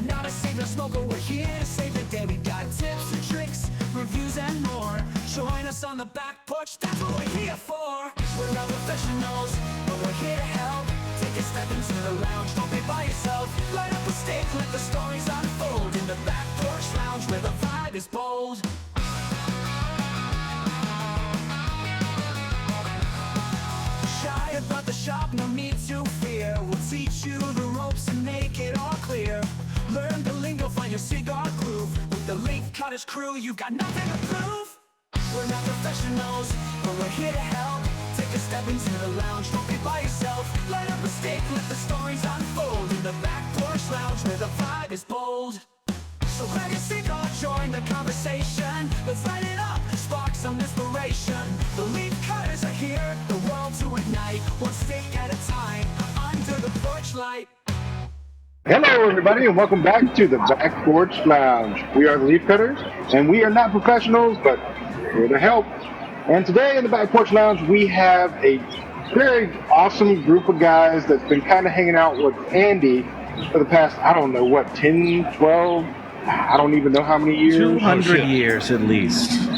not a savior smoker, we're here to save the day. We got tips and tricks, reviews and more. Join us on the back porch, that's what we're here for. We're not professionals, but we're here to help. Take a step into the lounge, don't be by yourself. Light up a steak, let the stories unfold. In the back porch lounge where the vibe is bold. Shy about the shop, no need to fear. We'll teach you the ropes and make it all clear. Learn the lingo, find your cigar groove. With the Link Cottage crew, you got nothing to prove. We're not professionals, but we're here to help. Take a step into the lounge, don't be by yourself. Light up a steak, let the stories unfold. In the back porch lounge where the vibe is bold. So grab your seat or join the conversation. Let's light it up, spark some inspiration. The Leaf Cutters are here, the world to ignite. One steak at a time, under the porch light. Hello everybody and welcome back to the Back Porch Lounge. We are the Leaf Cutters and we are not professionals, but we're to help. And today in the Back Porch Lounge we have a very awesome group of guys that's been kind of hanging out with Andy for the past, I don't know what, 10, 12, I don't even know how many years. 200 years at least.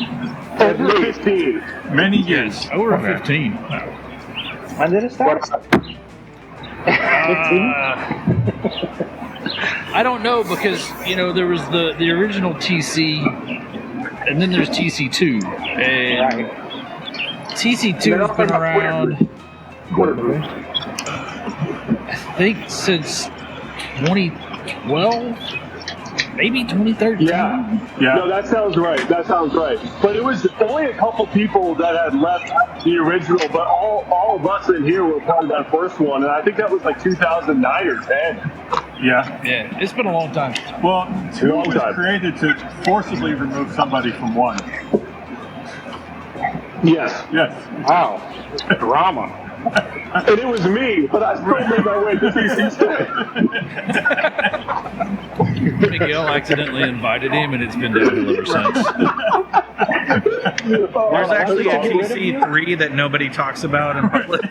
At least 15. Many years. Over 15. When did it start? 15? I don't know because, you know, there was the original TC and then there's TC2. And TC2 has been around, I think, since 2012, maybe 2013. Yeah. No, that sounds right. But it was only a couple people that had left the original, but all of us in here were part of that first one, and I think that was like 2009 or 10. Yeah. Yeah, it's been a long time. Well, two Long was time. created to forcibly remove somebody from one. Yes. Yes. Wow. Drama. And it was me, but I still made my way to TC2. Miguel accidentally invited him and it's been downhill ever since. There's actually a TC3 that nobody talks about in public.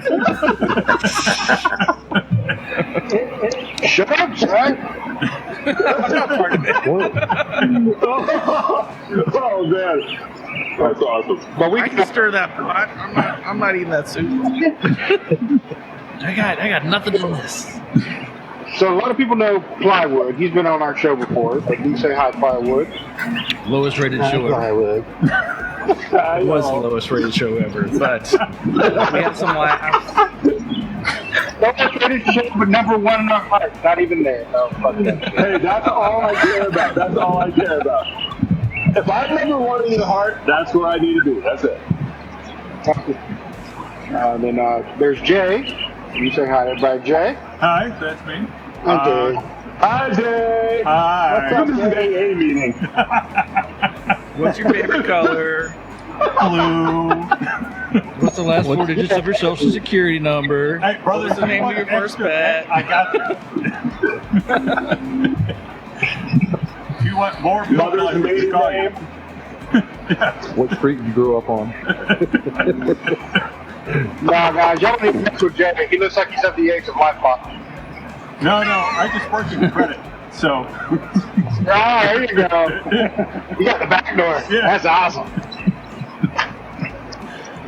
Shut up, Jack. I'm not part of it. Oh, man. That's awesome. But we I can stir that pot. I'm not eating that soup. I got nothing in this. So a lot of people know Plywood. He's been on our show before. So you say hi, Plywood. Lowest rated show ever. Plywood. It was the lowest rated show ever, but we had some laughs. Lowest rated show, but number one in our hearts. Not even there. No, fuck that. Hey, that's all I care about. If I'm number one in your heart, that's where I need to be. That's it. Then there's Jay. You say hi, everybody. Jay. Hi, that's me. Hi, Jay. Hi, Jay. Hi. This is an AA meeting. What's your favorite color? Blue. What's the last four digits of your social security number? Hey, brother, What's the name of your first pet? I got you. You want more Mother's like maiden name. What street you grew up on? Nah, guys, y'all don't even mess with Jay. He looks like he's at the age of my father. No, I just worked in credit. So. Ah, there you go. You got the back door. Yeah. That's awesome.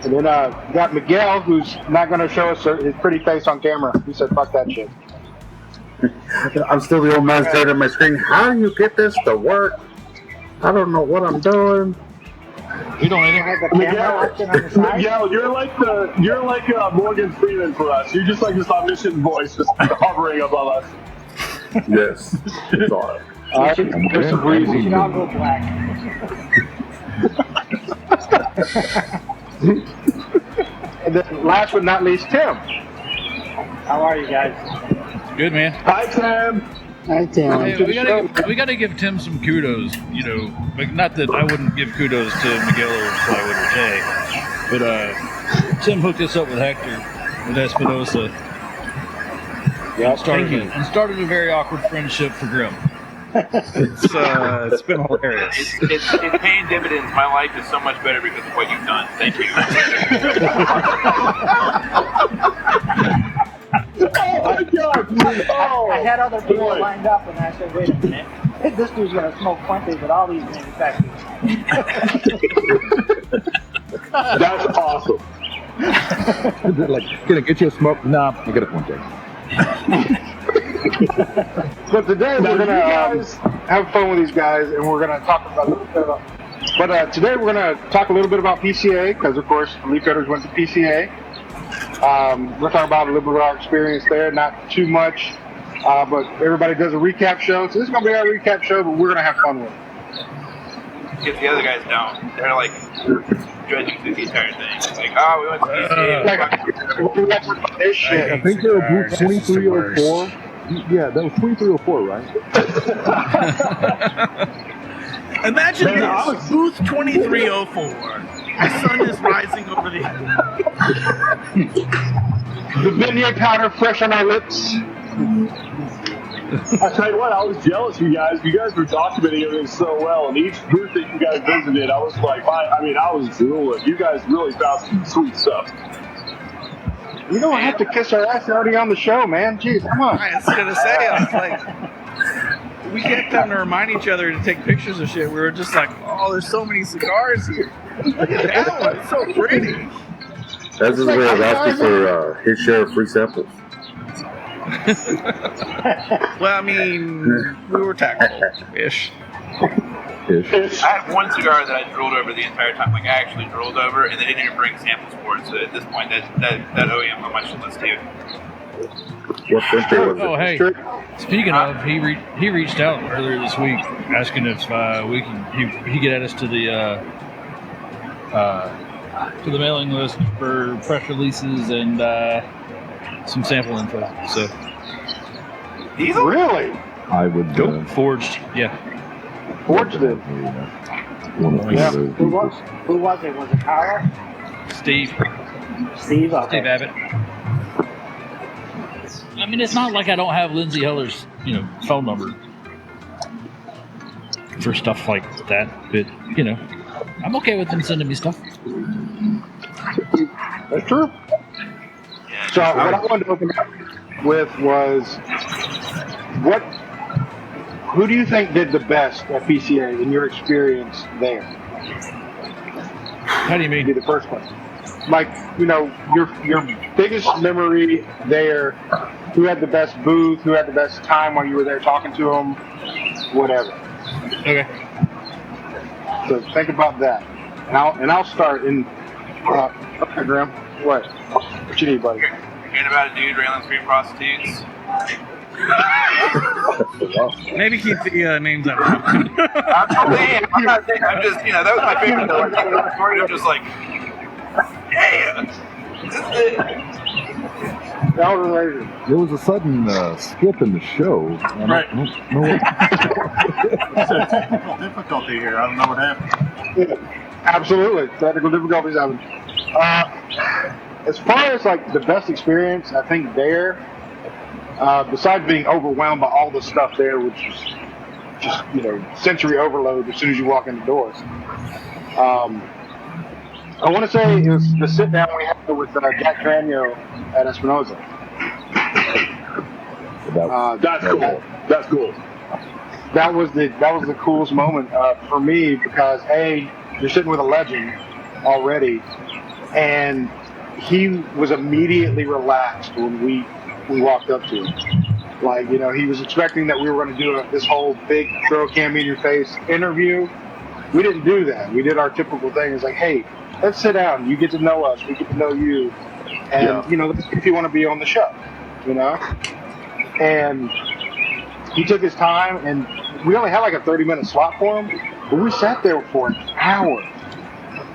And then we got Miguel, who's not going to show us his pretty face on camera. He said, fuck that shit. I'm still the old man staring at my screen. How do you get this to work? I don't know what I'm doing. We don't either. Miguel, you're like Morgan Freeman for us. You're just like this omniscient voice just hovering above us. Yes. It's all right. There's some breezy. I'll go black. And then last but not least, Tim. How are you guys? Good, man. Hi, Tim. Hi, Tim. Hey, we gotta give Tim some kudos, you know, but not that I wouldn't give kudos to Miguel or Plywood or Jay, but Tim hooked us up with Hector, with Espinosa, Yeah, started a very awkward friendship for Grimm. It's been hilarious. It's paying dividends. My life is so much better because of what you've done. Thank you. Oh my God! I had other people lined up, and I said, wait a minute. This dude's going to smoke Fuentes at all these manufacturers. That's awesome. Like, gonna get you a smoke? Nah, I got a Fuente. But today we're gonna have fun with these guys, and we're gonna talk about. Today we're gonna talk a little bit about PCA because, of course, Leaf Cutters went to PCA. We'll talk about a little bit of our experience there, not too much, but everybody does a recap show. So this is gonna be our recap show, but we're gonna have fun with it. If the other guys don't, they're like judging through the entire thing. Like, oh, we went to PCA. This shit. I think they were booth 2304. Yeah, that was 2304, right? Imagine this, booth 2304. The sun is rising over the The beignet powder fresh on our lips. I tell you what, I was jealous of you guys. You guys were documenting everything so well, and each booth that you guys visited, I was like, I was drooling. You guys really found some sweet stuff. You don't have to kiss our ass already on the show, man. Jeez, come on. I was gonna say, I was like, we kept having to remind each other to take pictures of shit. We were just like, oh, there's so many cigars here. Look at that one, it's so pretty. That's his way of asking for his share of free samples. Well, I mean, we were tactful-ish. I have one cigar that I drooled over the entire time. Like, I actually drooled over, and they didn't even bring samples for it. So at this point, that OEM on my shit list too. What Fuente was it? Oh, hey. Speaking of, he reached out earlier this week asking if he could add us to the mailing list for press releases and some sample info. So Really? I would go forged. Yeah. Forged it. Yeah. Who was it? Was it Carl? Steve. Steve? Okay. Steve Abbott. I mean, it's not like I don't have Lindsay Heller's, phone number for stuff like that, but I'm okay with them sending me stuff. That's true. So what I wanted to open up with was who do you think did the best at PCA in your experience there? How do you mean? Be the first one. Like, your biggest memory there. Who had the best booth? Who had the best time while you were there talking to them? Whatever. Okay. So think about that, and I'll start in. Okay, Grimm. What you need, buddy? Hearing about a dude railing street prostitutes. Maybe keep the names out. I'm just, that was my favorite though. Like, I'm just like, yeah. There was a sudden skip in the show. Right. I don't know what. It's a technical difficulty here. I don't know what happened. Yeah, absolutely, technical difficulties happen. As far as like the best experience, I think there, besides being overwhelmed by all the stuff there, which is just sensory overload as soon as you walk in the doors. I want to say it was the sit down we had with Jack Cranio at Espinosa. That's cool. That's cool. That was the coolest moment for me because you're sitting with a legend already, and he was immediately relaxed when we walked up to him. Like, he was expecting that we were going to do this whole big throw a cam in your face interview. We didn't do that. We did our typical thing. It's like, hey, let's sit down. You get to know us. We get to know you. And, if you want to be on the show, And he took his time, and we only had like a 30-minute slot for him, but we sat there for an hour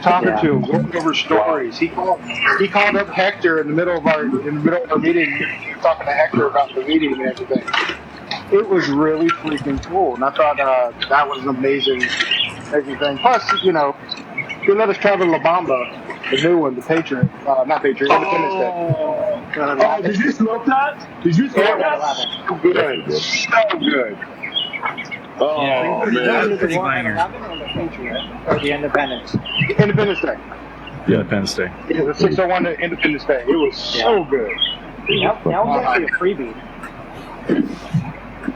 talking to him, going over stories. He called up Hector in the middle of our meeting, talking to Hector about the meeting and everything. It was really freaking cool, and I thought that was an amazing thing. Plus, they let us travel La Bamba, the new one, the Patriot, not Patriot, Independence Day. Did you smoke that? Did you smoke that? So good. So good. Oh, Yeah. man. Was it the one at 11 or the Patriot? Or the Independence? Independence Day. Yeah, Independence Day. Yeah, the 601 to Independence Day. It was so good. That was actually a freebie.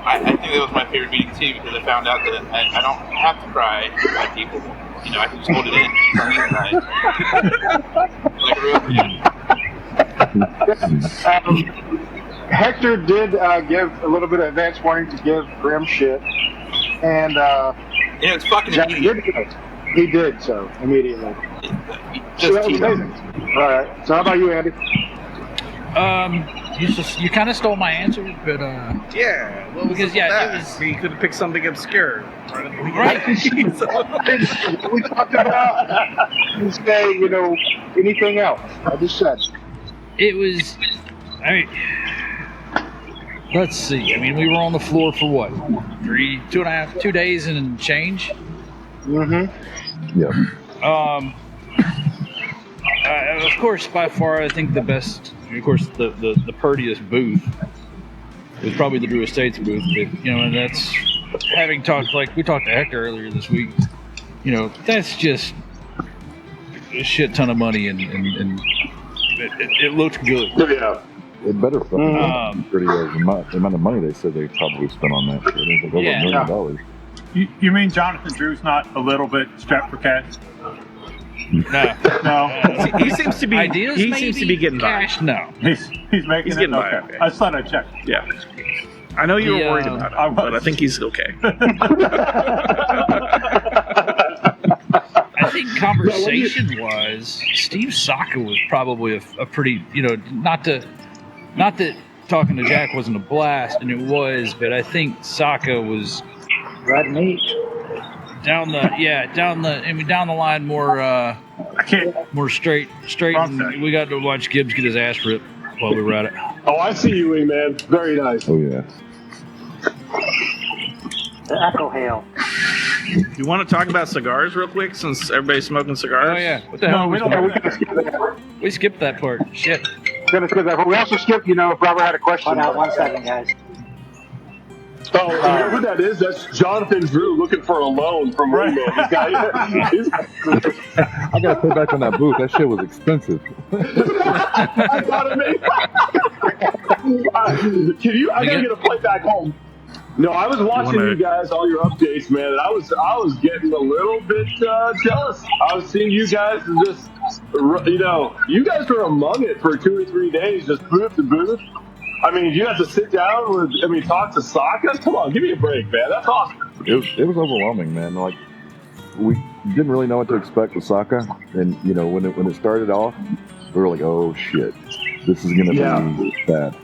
I think that was my favorite meeting too, because I found out that I don't have to cry at people. You know, I can just hold it in like a real person. Hector did give a little bit of advance warning to give Grimm shit, and it's fucking Jack immediate. he did so immediately. So that was amazing. All right. So how about you, Andy? You kind of stole my answer, but Yeah, well, because it was you could have picked something obscure. right. We talked about say, anything else. I just said. It was. I mean, let's see. I mean, we were on the floor for what? 2 days and change. Yeah. Of course, by far, I think the best. Of course, the purtiest booth was probably the Drew Estates booth. But, and that's having talked like we talked to Hector earlier this week. That's just a shit ton of money, and it looked good. Yeah. It better fucking pretty as the amount of money they said they probably spent on that shit. It was like over $1 million. You mean Jonathan Drew's not a little bit strapped for cash? No. He seems to be. Ideas, he maybe? seems to be getting by. Cash. No. He's making He's it? getting by, Okay. okay. I just thought I'd check. Yeah. I know you were worried Yeah. about it, I was. but I think he's okay. I think conversation-wise, Steve Saka was probably a pretty, not that talking to Jack wasn't a blast, and it was, but I think Saka was Red meat. down the line more I can't. more straight, and we got to watch Gibbs get his ass ripped while we were at it. Oh, I see you, man. Very nice. Oh, yeah. The Echo Hail. You want to talk about cigars real quick, since everybody's smoking cigars? Oh yeah, what the hell? we don't. Yeah, we gotta skip that. We skipped that part. Shit. Gonna skip that. But we also skipped, if Robert had a question. Hold on 1 second, guys. Oh, you know who that is? That's Jonathan Drew looking for a loan from Rainbow. This guy, I gotta pay back on that booth. That shit was expensive. I got it. Can you? I gotta get a flight back home. No, I was watching you guys, all your updates, man, and I was getting a little bit jealous. I was seeing you guys and just, you guys were among it for 2 or 3 days, just booth to booth. I mean, you have to sit down talk to Saka? Come on, give me a break, man. That's awesome. It was overwhelming, man. Like, we didn't really know what to expect with Saka, and when it started off, we were like, oh shit, this is gonna be bad.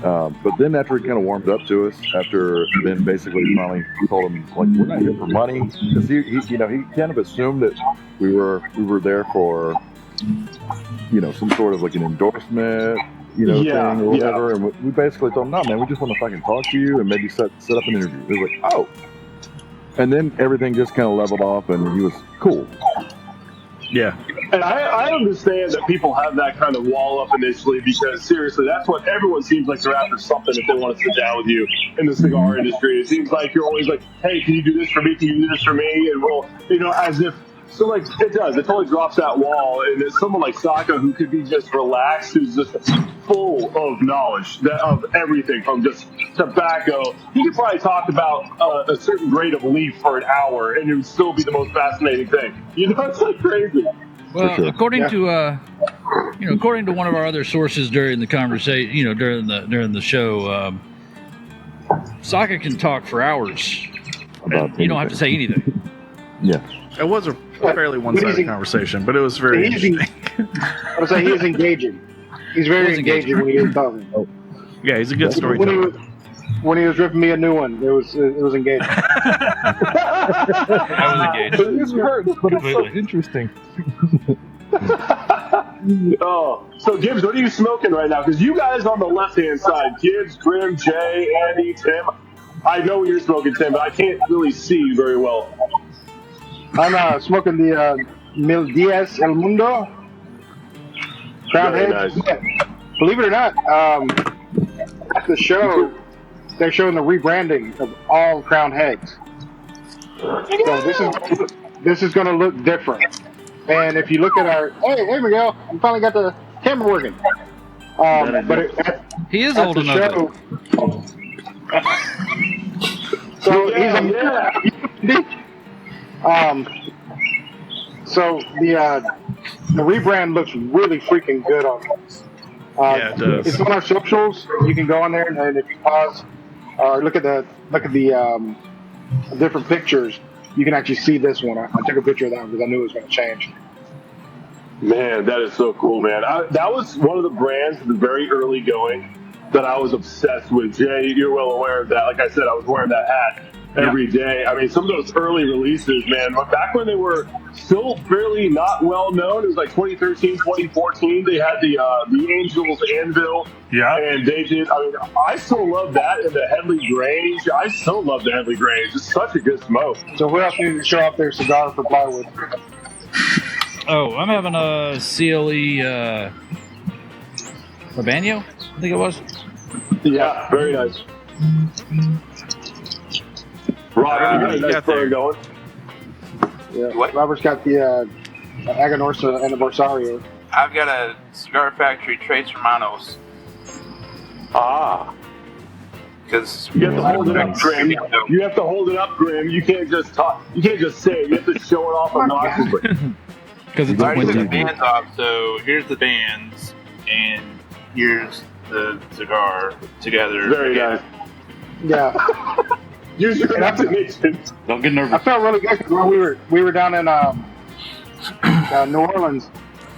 But then after he kind of warmed up to us, after Ben basically finally told him, like, we're not here for money, because he kind of assumed that we were there for some sort of like an endorsement thing or whatever, and we basically told him, no man, we just want to fucking talk to you and maybe set up an interview. He was like, oh, and then everything just kind of leveled off and he was cool. Yeah. And I understand that people have that kind of wall up initially, because seriously, that's what everyone seems like they're after, something if they want to sit down with you in the cigar industry. It seems like you're always like, hey, can you do this for me? Can you do this for me? And we'll, as if, so like, it totally drops that wall. And there's someone like Saka who could be just relaxed, who's just full of knowledge of everything from just tobacco. He could probably talk about a certain grade of leaf for an hour and it would still be the most fascinating thing. It's like crazy. Well, according to according to one of our other sources during the conversation, during the show, Saka can talk for hours. You don't have to say anything. Yeah. It was a fairly one-sided conversation, but it was very interesting. I would say he is engaging. He's very engaging when he is talking. Yeah, he's a good storyteller. When he was ripping me a new one, it was engaging. I was engaged. It hurts, but it's so interesting. So Gibbs, what are you smoking right now? Because you guys on the left-hand side, Gibbs, Grimm, Jay, Andy, Tim. I know what you're smoking, Tim, but I can't really see you very well. I'm smoking the Mil Diaz El Mundo Crown Heads. Nice. Yeah. Believe it or not, at the show, they're showing the rebranding of all Crown Heads. So this is going to look different. And if you look at our, hey Miguel, we finally got the camera working. But He is at old the enough. show. So so the rebrand looks really freaking good on this. Yeah, it does. It's on our socials. You can go on there, and if you pause or look at the different pictures, you can actually see this one. I took a picture of that because I knew it was going to change. Man, that is so cool, man. That was one of the brands at the very early going that I was obsessed with. Jay, you're well aware of that. Like I said, I was wearing that hat every day. I mean, some of those early releases, man, but back when they were still fairly not well known, it was like 2013, 2014, they had the Angels Anvil. Yeah. And they did, I mean, I still love that and the Headley Grange. I still love the Headley Grange. It's such a good smoke. So who else needs to show off their cigar for plywood? Oh, I'm having a CLE Urbano, I think it was. Yeah, very nice. Robert, you got a nice burn going. Yeah, Robert's got the Aganorsa Anniversario. I've got a Cigar Factory Tres Hermanos. Ah. Because you have to hold it up, Grimm. You have to hold it up, Grimm. You can't just talk. You can't just say it. You have to show it off obnoxiously. Because it's I already took the winter. bands off, so here's the bands, and here's the cigar together. Very nice. Yeah. Use your imagination. Don't get I nervous. felt really good 'cause when we were down in New Orleans.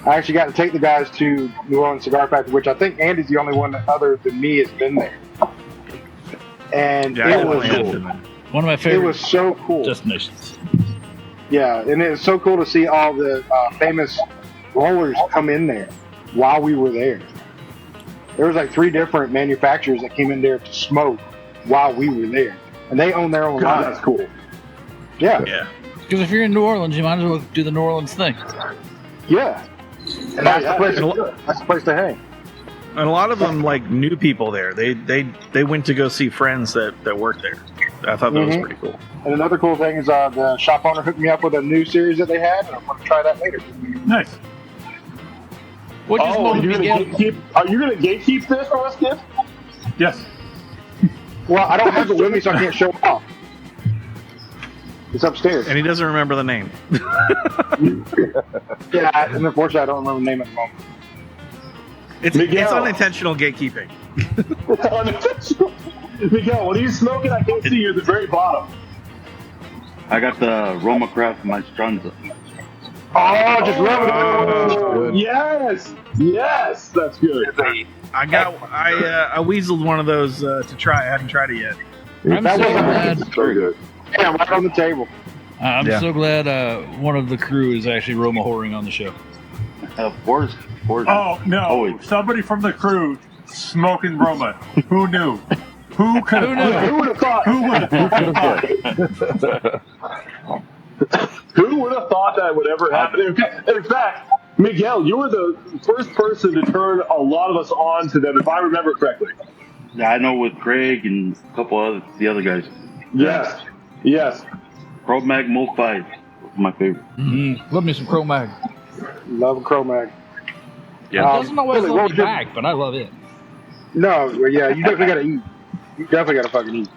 I actually got to take the guys to New Orleans Cigar Factory, which I think Andy's the only one other than me has been there. And Yeah, it was One of my it favorite was so cool. destinations. Yeah, and it was so cool to see all the famous rollers come in there while we were there. There was like 3 different manufacturers that came in there to smoke while we were there, and they own their own God, line. that's cool. Yeah, Yeah. Because if you're in New Orleans, you might as well do the New Orleans thing. yeah, and that's the place. That's the place to hang. And a lot of them like knew people there. They went to go see friends that worked there. I thought that was pretty cool. And another cool thing is the shop owner hooked me up with a new series that they had, and I'm going to try that later. Nice. What you Oh, smoking, you're Miguel? gonna gatekeep? Are you gonna gatekeep this for us, kid? Yes. Well, I don't have it with me, so I can't show it off. It's upstairs. And he doesn't remember the name. Yeah, and unfortunately, I don't remember the name at the moment. It's Miguel. unintentional gatekeeping. Miguel, what are you smoking? I can't see you at the very bottom. I got the Roma Craft Maestranza. Oh, just rub it. Oh, yes, yes, that's good. I weaseled one of those to try. I haven't tried it yet. I'm so glad. Very good. Damn, right on the table. I'm Yeah. so glad one of the crew is actually Roma whoring on the show. Porch. Oh no! Always. Somebody from the crew smoking Roma. Who knew? Who could Who knew? have? Who would have thought? Who would have? Who would have thought that would ever happen? In fact, Miguel, you were the first person to turn a lot of us on to them, if I remember correctly. Yeah, I know with Craig and a couple of the other guys. Yes, yes. Pro Mag Molt 5 was my favorite. Love me some Chrome Mag. Love Cro-Mag. It doesn't always Billy, love what me was your- back, but I love it. No, well, yeah, you definitely got to eat. You definitely got to fucking eat.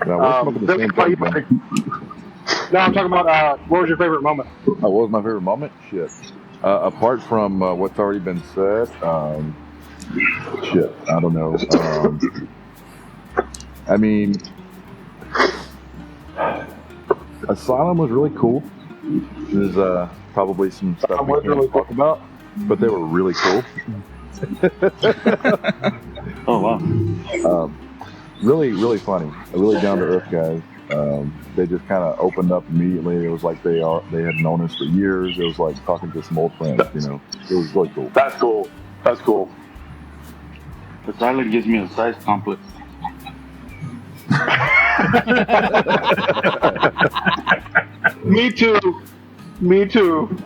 No, we're smoking the Billy, same thing, man. No, I'm talking about what was your favorite moment? What was my favorite moment? Shit. Apart from what's already been said, shit, I don't know. I mean, Asylum was really cool. There's probably some stuff we can't talk about, but they were really cool. Oh, wow. Really, really funny. Really down to earth guys. They just kind of opened up immediately. It was like they had known us for years. It was like talking to some old friends. You know, it was really cool. That's cool. That's cool. The silent gives me a size complex. Me too. Me too.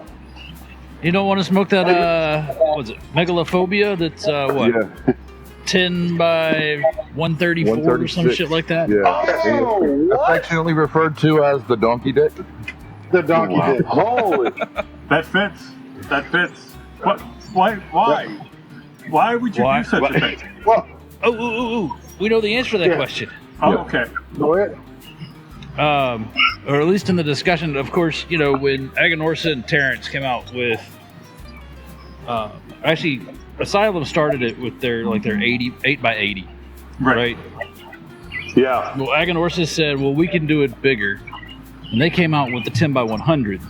You don't want to smoke that, what was it, megalophobia that's, what, Yeah, 10 by 134 or some 136. shit like that? yeah. Oh, what? Affectionately referred to as the donkey dick. The donkey Wow. did. Holy. That fits. That fits. What? Why? Why would you Why? do such a thing? Well, Oh, we know the answer to that Yeah. question. Oh, okay. go ahead. Or at least in the discussion, of course, you know, when Aganorsa and Terrence came out with, actually, Asylum started it with their 8x80, right? Yeah. Well, Aganorsa said, well, we can do it bigger. And they came out with the 10x100,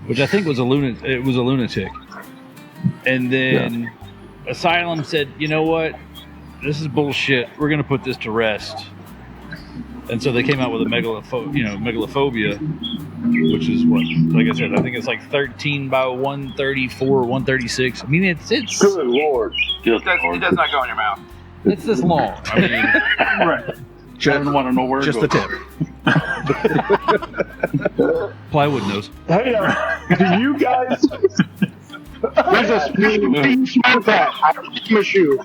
which I think was a lunatic. And then Asylum said, you know what? This is bullshit. We're going to put this to rest. And so they came out with a megalophobia, which is what, like I said, I think it's like 13x134, 136. I mean, it's Good Lord. It does not go in your mouth. it's this long. I mean, Right. Just want to know where just the tip. Plywood knows. Hey, do you guys? There's a speed smoke that. I promise you.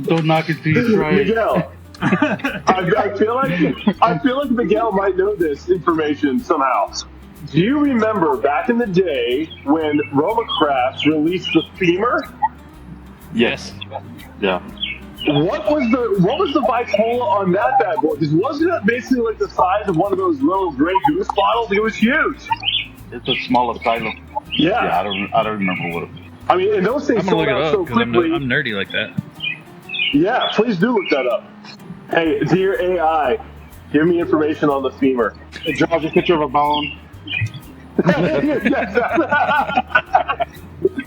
Don't knock it till you try it. Miguel. I feel like Miguel might know this information somehow. Do you remember back in the day when Roma Crafts released the femur? Yes. Yeah. What was the Vitola on that bad boy? Because wasn't it basically like the size of one of those little Grey Goose bottles? It was huge. It's a small Asylum. Yeah. I don't remember what it was. I mean, and those things I'm gonna sold look it out up so because quickly. I'm nerdy like that. Yeah, please do look that up. Hey, dear AI, give me information on the femur. It draws a picture of a bone.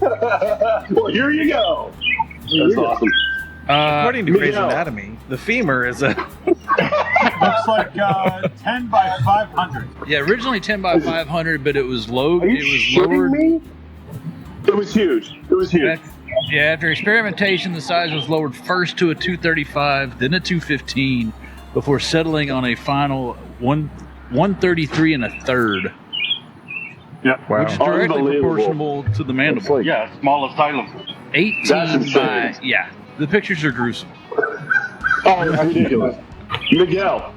Well, here you go. That's awesome. According to Grey's Miguel. Anatomy, the femur is a Looks like 10 by 500. Yeah, originally 10x500, but it was low. Are you It was shitting lowered. me? It was huge. It was huge. Yeah, after experimentation, the size was lowered first to a 235, then a 215, before settling on a final 133 and a third, Yep. which is directly Unbelievable. proportional to the mandible. Yeah, small Asylum. 18 That's by insane. yeah. The pictures are gruesome. Oh, it's ridiculous. Miguel,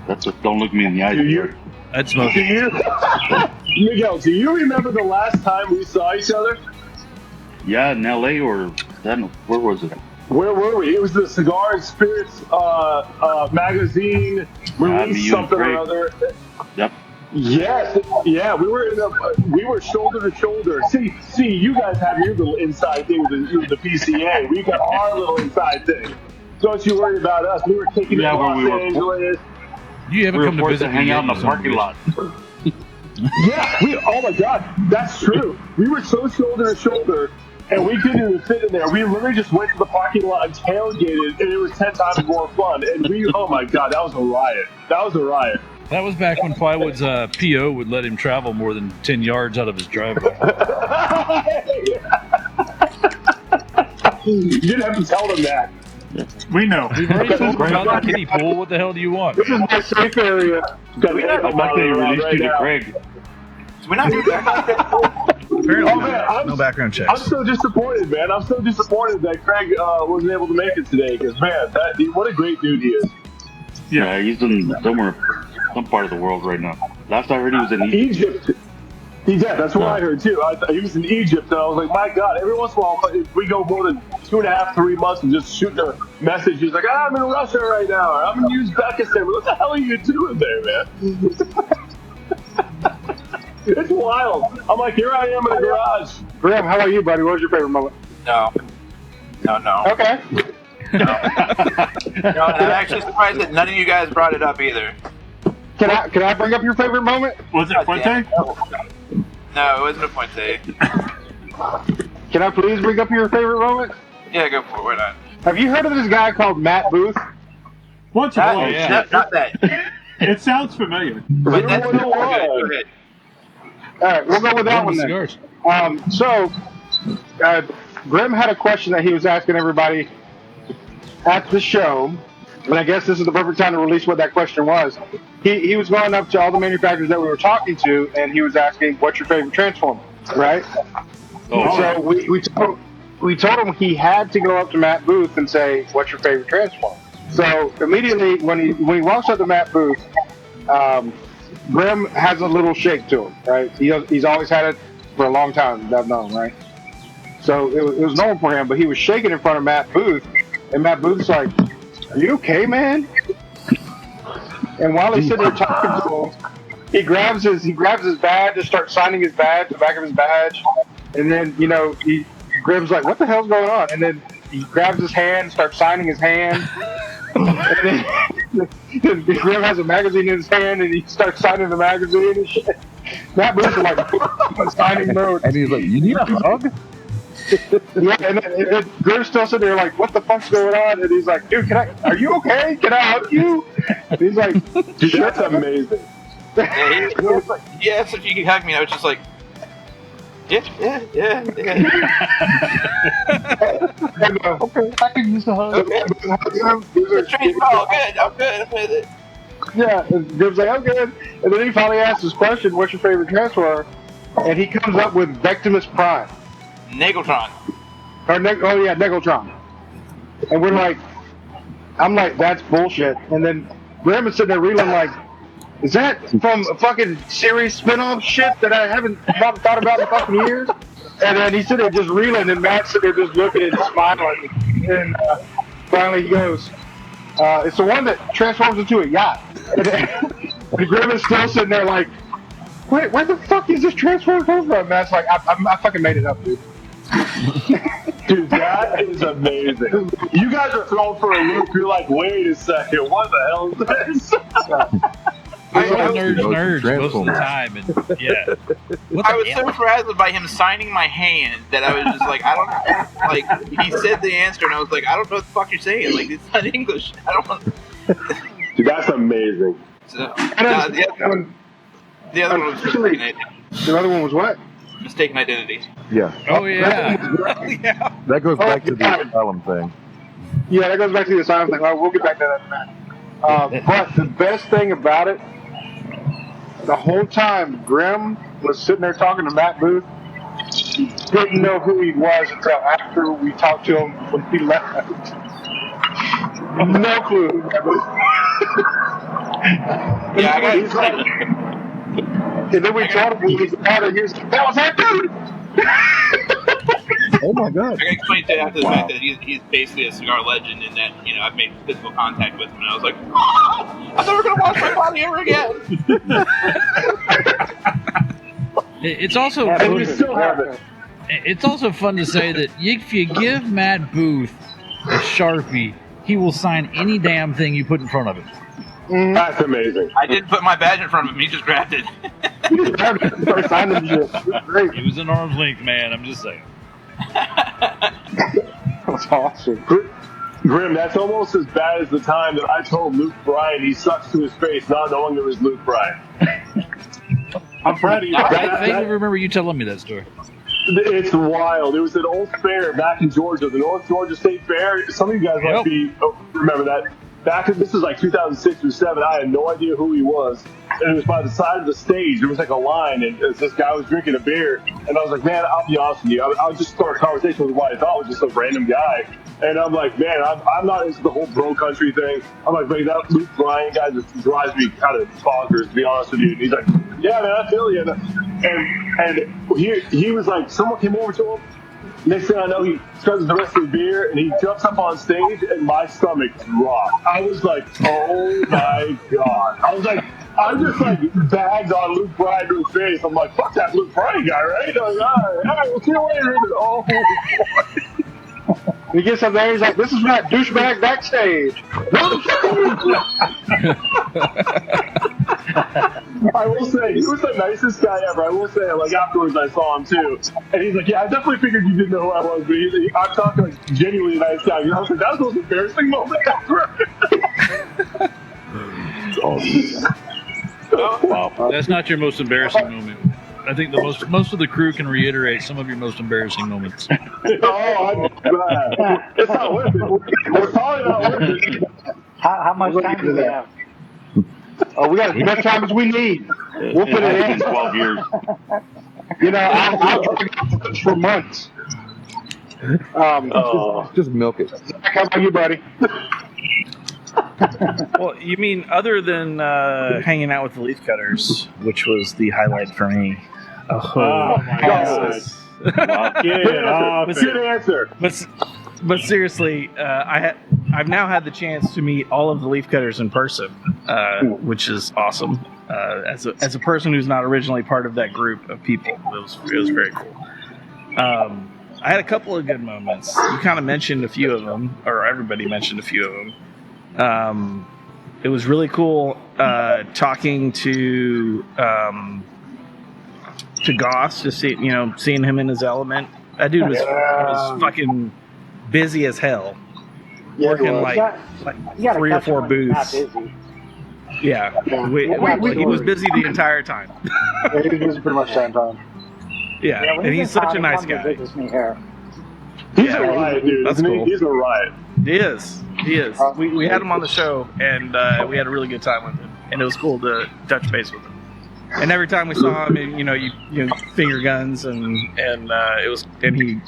That's just don't look me in the eyes. do you? That's smoke. Do you? Miguel, do you remember the last time we saw each other? Yeah, in LA or then where was it? Where were we? It was the Cigar and Spirits magazine. me, Released you, something and or other. Yep. Yes, yeah, we were shoulder to shoulder. See, you guys have your little inside thing with the PCA. We got our little inside thing. Don't you worry about us. We were kicking it in when we Los were- Angeles. You haven't We were come to forced visit to hang me out in yet, the you son of a parking bitch. lot. Yeah, oh my God, that's true. We were so shoulder to shoulder, and we couldn't even fit in there. We literally just went to the parking lot and tailgated, and it was 10 times more fun. And oh my God, that was a riot. That was a riot. That was back when Plywood's PO would let him travel more than 10 yards out of his driveway. You didn't have to tell them that. We know. We've already told him about the kiddie pool. What the hell do you want? This is my safe area. Got We an not- ankle Like they monitor on released right you to now. Craig. So we're not doing that. apparently Oh, man, I'm- no background I'm checks. so disappointed, man. I'm so disappointed that Craig wasn't able to make it today. Because man, what a great dude he is. Yeah, he's in some part of the world right now. Last I heard, he was in Egypt. Egypt. Yeah, that's what I heard too. He was in Egypt, and I was like, my God, every once in a while, if we go more than 2.5, 3 months and just shooting a message, he's like, I'm in Russia right now, or I'm in Uzbekistan. What the hell are you doing there, man? It's wild. I'm like, here I am in the garage. Grimm, how about you, buddy? What was your favorite moment? No. Okay. No, and I'm actually surprised that none of you guys brought it up either. Can I bring up your favorite moment? Was it Fuente? No, it wasn't a Puente. Can I please bring up your favorite moment? Yeah, go for it. Why not? Have you heard of this guy called Matt Booth? Once or Not, twice. not that. It sounds familiar. But that's Everyone go ahead. was. Go ahead. All right, we'll go with that one then. Cigars. Grimm had a question that he was asking everybody at the show, and I guess this is the perfect time to release what that question was. He was going up to all the manufacturers that we were talking to, and he was asking, "What's your favorite Transformer?" Right? So we told him he had to go up to Matt Booth and say, "What's your favorite Transformer?" So immediately when he walks up to Matt Booth, Grimm has a little shake to him, right? He's always had it for a long time. I've known, right? So it was normal for him, but he was shaking in front of Matt Booth, and Matt Booth's like, "Are you okay, man?" And while he's sitting there talking to him, he grabs his badge and starts signing his badge, the back of his badge, and then Grimm's like, "What the hell's going on?" And then he grabs his hand, starts signing his hand, and then Grimm has a magazine in his hand, and he starts signing the magazine and shit. Matt Booth's like signing mode, And he's like, "You need a hug?" yeah, and then Grimm's still sitting there like, "What the fuck's going on?" And he's like, "Dude, are you okay? Can I hug you?" And he's like, Dude, that's amazing. He asked if you could hug me. I was just like, yeah. And, okay, I can use the hug. Okay. Strange call. Good. I'm with it. Yeah, and Grimm's like, "I'm good." And then he finally asks his question, "What's your favorite transfer?" And he comes up with Vectimus Prime. Nageltron. Negeltron. And we're like, I'm like, "That's bullshit." And then Grimm is sitting there reeling like, "Is that from a fucking series spinoff shit that I haven't thought about in fucking years?" And then he's sitting there just reeling, and Matt's sitting there just looking and smiling. And finally he goes, "It's the one that transforms into a yacht." And Grimm is still sitting there like, "Wait, where the fuck is this transform come from?" And Matt's like, I fucking made it up, dude." Dude, that is amazing. You guys are thrown for a loop. You're like, wait a second, what the hell is this? I nerds most of the time, and yeah. I was so frazzled by him signing my hand that I was just like, I don't like. He said the answer, and I was like, I don't know what the fuck you're saying. Like, it's not English. I don't know. Dude, that's amazing. So, the other one was mistaken identity. The other one was what? Mistaken identity. Yeah. Oh yeah. That goes back to the asylum thing. Yeah, that goes back to the asylum thing. We'll get back to that in a minute. But the best thing about it, the whole time Grimm was sitting there talking to Matt Booth, he didn't know who he was until after we talked to him when he left. No clue who that was. Yeah, I got And then we told him he was out and he was like, "That was that dude!" Oh my god. I can explain to after the fact that he's basically a cigar legend in that, I've made physical contact with him, and I was like, "Oh, I'm never going to wash my body ever again." It's also And we still have it. it's also fun to say that if you give Matt Booth a Sharpie, he will sign any damn thing you put in front of him. That's amazing. I didn't put my badge in front of him. He just grabbed it. He just grabbed it and started signing shit. It was great. It was an arm's length, man. I'm just saying. That's awesome. Grimm, that's almost as bad as the time that I told Luke Bryan he sucks to his face, not knowing it was Luke Bryan. I'm proud of you. I vaguely remember you telling me that story. It's wild. It was an old fair back in Georgia, the North Georgia State Fair. Some of you guys might remember that. This was like 2006 or 2007. I had no idea who he was. And it was by the side of the stage. There was like a line, and this guy was drinking a beer. And I was like, man, I'll be honest with you. I'll just start a conversation with what I thought was just a random guy. And I'm like, man, I'm not into the whole bro country thing. I'm like, man, that Luke Bryan guy just drives me kind of bonkers, to be honest with you. And he's like, yeah, man, I feel you. And he was like, someone came over to him. Next thing I know, he starts the rest of the beer, and he jumps up on stage, and my stomach dropped. I was like, oh my god. I was like, I just like bagged on Luke Bryan to his face. I'm like, fuck that Luke Bryan guy, right? I'm like, all right, we'll see you later. Oh, boy. He gets up there, he's like, "This is that douchebag backstage." I will say, he was the nicest guy ever. I will say, like, afterwards I saw him too. And he's like, yeah, I definitely figured you didn't know who I was, but I'm talking like genuinely nice guy. I was like, that was the most embarrassing moment ever. It's awesome. Wow. That's not your most embarrassing moment. I think most of the crew can reiterate some of your most embarrassing moments. Oh, I'm glad. It's not worth it. We're probably not worth it. How much time do we have? Oh, we got as much time as we need. We'll put it in 12 years. I'll drink for months. Just milk it. How about you, buddy? Well, you mean other than hanging out with the leaf cutters, which was the highlight for me? Oh my God. Good answer. But seriously, I've now had the chance to meet all of the leafcutters in person, which is awesome. As a person who's not originally part of that group of people, it was very cool. I had a couple of good moments. You kind of mentioned a few of them, or everybody mentioned a few of them. It was really cool talking to Goss, to seeing him in his element. That dude was fucking busy as hell, working like 3 or 4 booths. Yeah, he was busy the entire time. He was busy pretty much the same time. Yeah, and he's such a nice guy. He's a riot, dude. That's cool. He's a riot. He is. We had him on the show, and we had a really good time with him, and it was cool to touch base with him. And every time we saw him, you finger guns, and he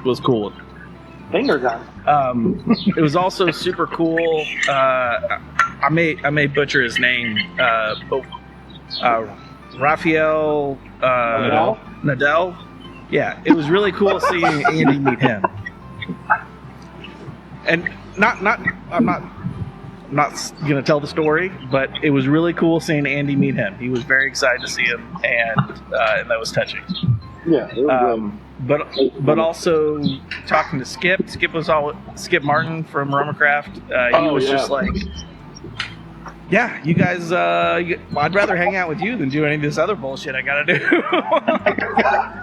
was cool with it. Finger gun. It was also super cool. I may butcher his name. Rafael Nadal. Yeah, it was really cool seeing Andy meet him. And I'm not gonna tell the story, but it was really cool seeing Andy meet him. He was very excited to see him, and that was touching. Yeah. It was, but also talking to Skip Skip Martin from Romacraft. He was just like, yeah, you guys, I'd rather hang out with you than do any of this other bullshit I gotta do.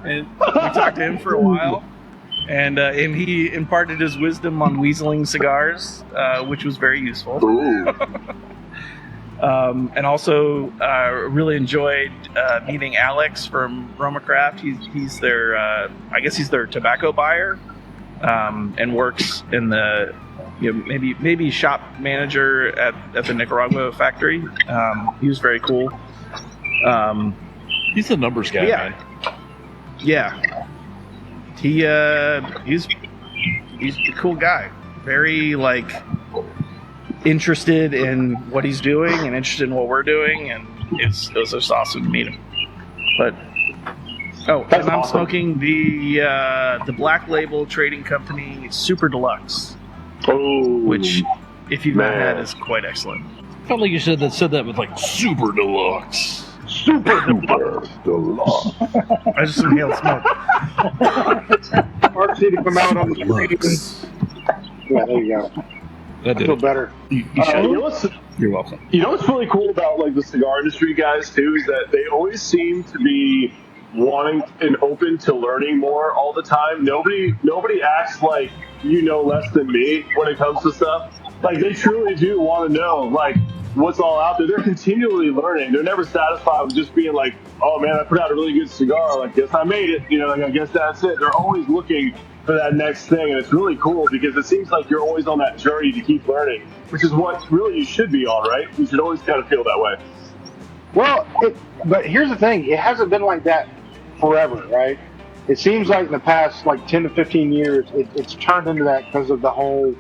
And we talked to him for a while, and he imparted his wisdom on weaseling cigars, which was very useful. And also really enjoyed meeting Alex from Romacraft. He's their, I guess he's their tobacco buyer, and works in the, maybe shop manager at the Nicaragua factory. He was very cool. He's the numbers guy, man. Yeah. He's a cool guy. Very interested in what he's doing and interested in what we're doing, and it was just awesome to meet him. But and I'm smoking the Black Label Trading Company Super Deluxe, which, if you've not had, is quite excellent. I felt like you said that with Super Deluxe. Super Deluxe. I just inhaled smoke. Mark to come out on the screen. Yeah, there you go. That did I feel better. You're welcome. You know what's really cool about the cigar industry guys too is that they always seem to be wanting and open to learning more all the time. Nobody acts like less than me when it comes to stuff. They truly do want to know what's all out there. They're continually learning. They're never satisfied with just being oh man, I put out a really good cigar. I guess I made it. I guess that's it. They're always looking for that next thing, and it's really cool because it seems like you're always on that journey to keep learning, which is what really you should be on, right? You should always kind of feel that way. Well, but here's the thing. It hasn't been like that forever, right? It seems like in the past 10 to 15 years, it's turned into that because of the whole,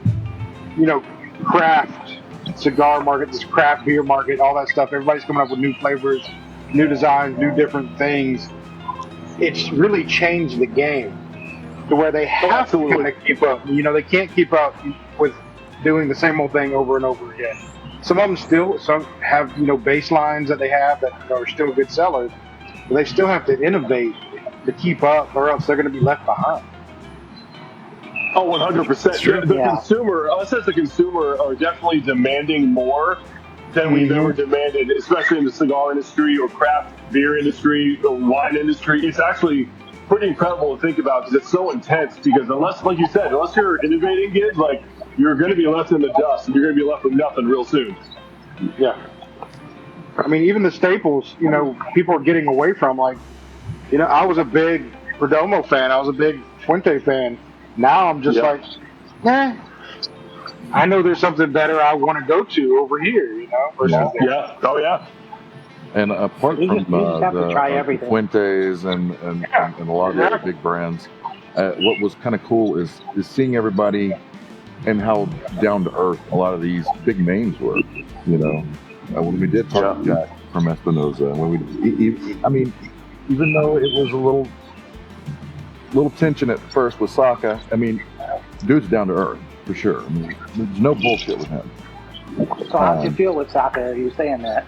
craft cigar market, this craft beer market, all that stuff. Everybody's coming up with new flavors, new designs, new different things. It's really changed the game to where they have to kind of keep up. They can't keep up with doing the same old thing over and over again. Some of them some have, baselines that they have that are still good sellers, but they still have to innovate to keep up, or else they're going to be left behind. Oh, 100%. The consumer, us as a consumer, are definitely demanding more than we've ever demanded, especially in the cigar industry or craft beer industry or wine industry. It's actually pretty incredible to think about because it's so intense. Because unless, like you said, unless you're innovating kids, you're going to be left in the dust and you're going to be left with nothing real soon. Yeah. I mean, even the staples, people are getting away from. I was a big Perdomo fan. I was a big Fuente fan. Now I'm just I know there's something better I want to go to over here, Yeah. Oh, yeah. And apart from the Fuentes and a lot of the other big brands, what was kind of cool is seeing everybody and how down to earth a lot of these big names were. When we did talk to Jack from Espinosa, even though it was a little little tension at first with Sokka. I mean, dude's down to earth for sure. I mean, there's no bullshit with him. So how did you feel with Sokka? You saying that?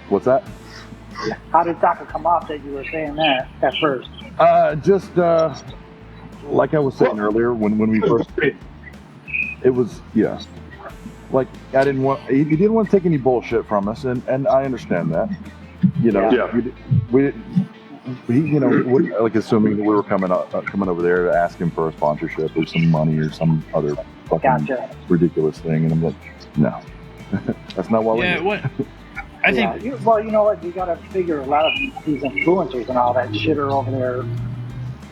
What's that? How did Sokka come off that you were saying that at first? Just like I was saying earlier, when we first, it was like I didn't want he didn't want to take any bullshit from us, and I understand that. You know, like assuming that we were coming over there to ask him for a sponsorship or some money or some other fucking ridiculous thing, and I'm like, no, that's not what we're doing. What? I think. Well, you know what? You got to figure a lot of these influencers and all that shit are over there,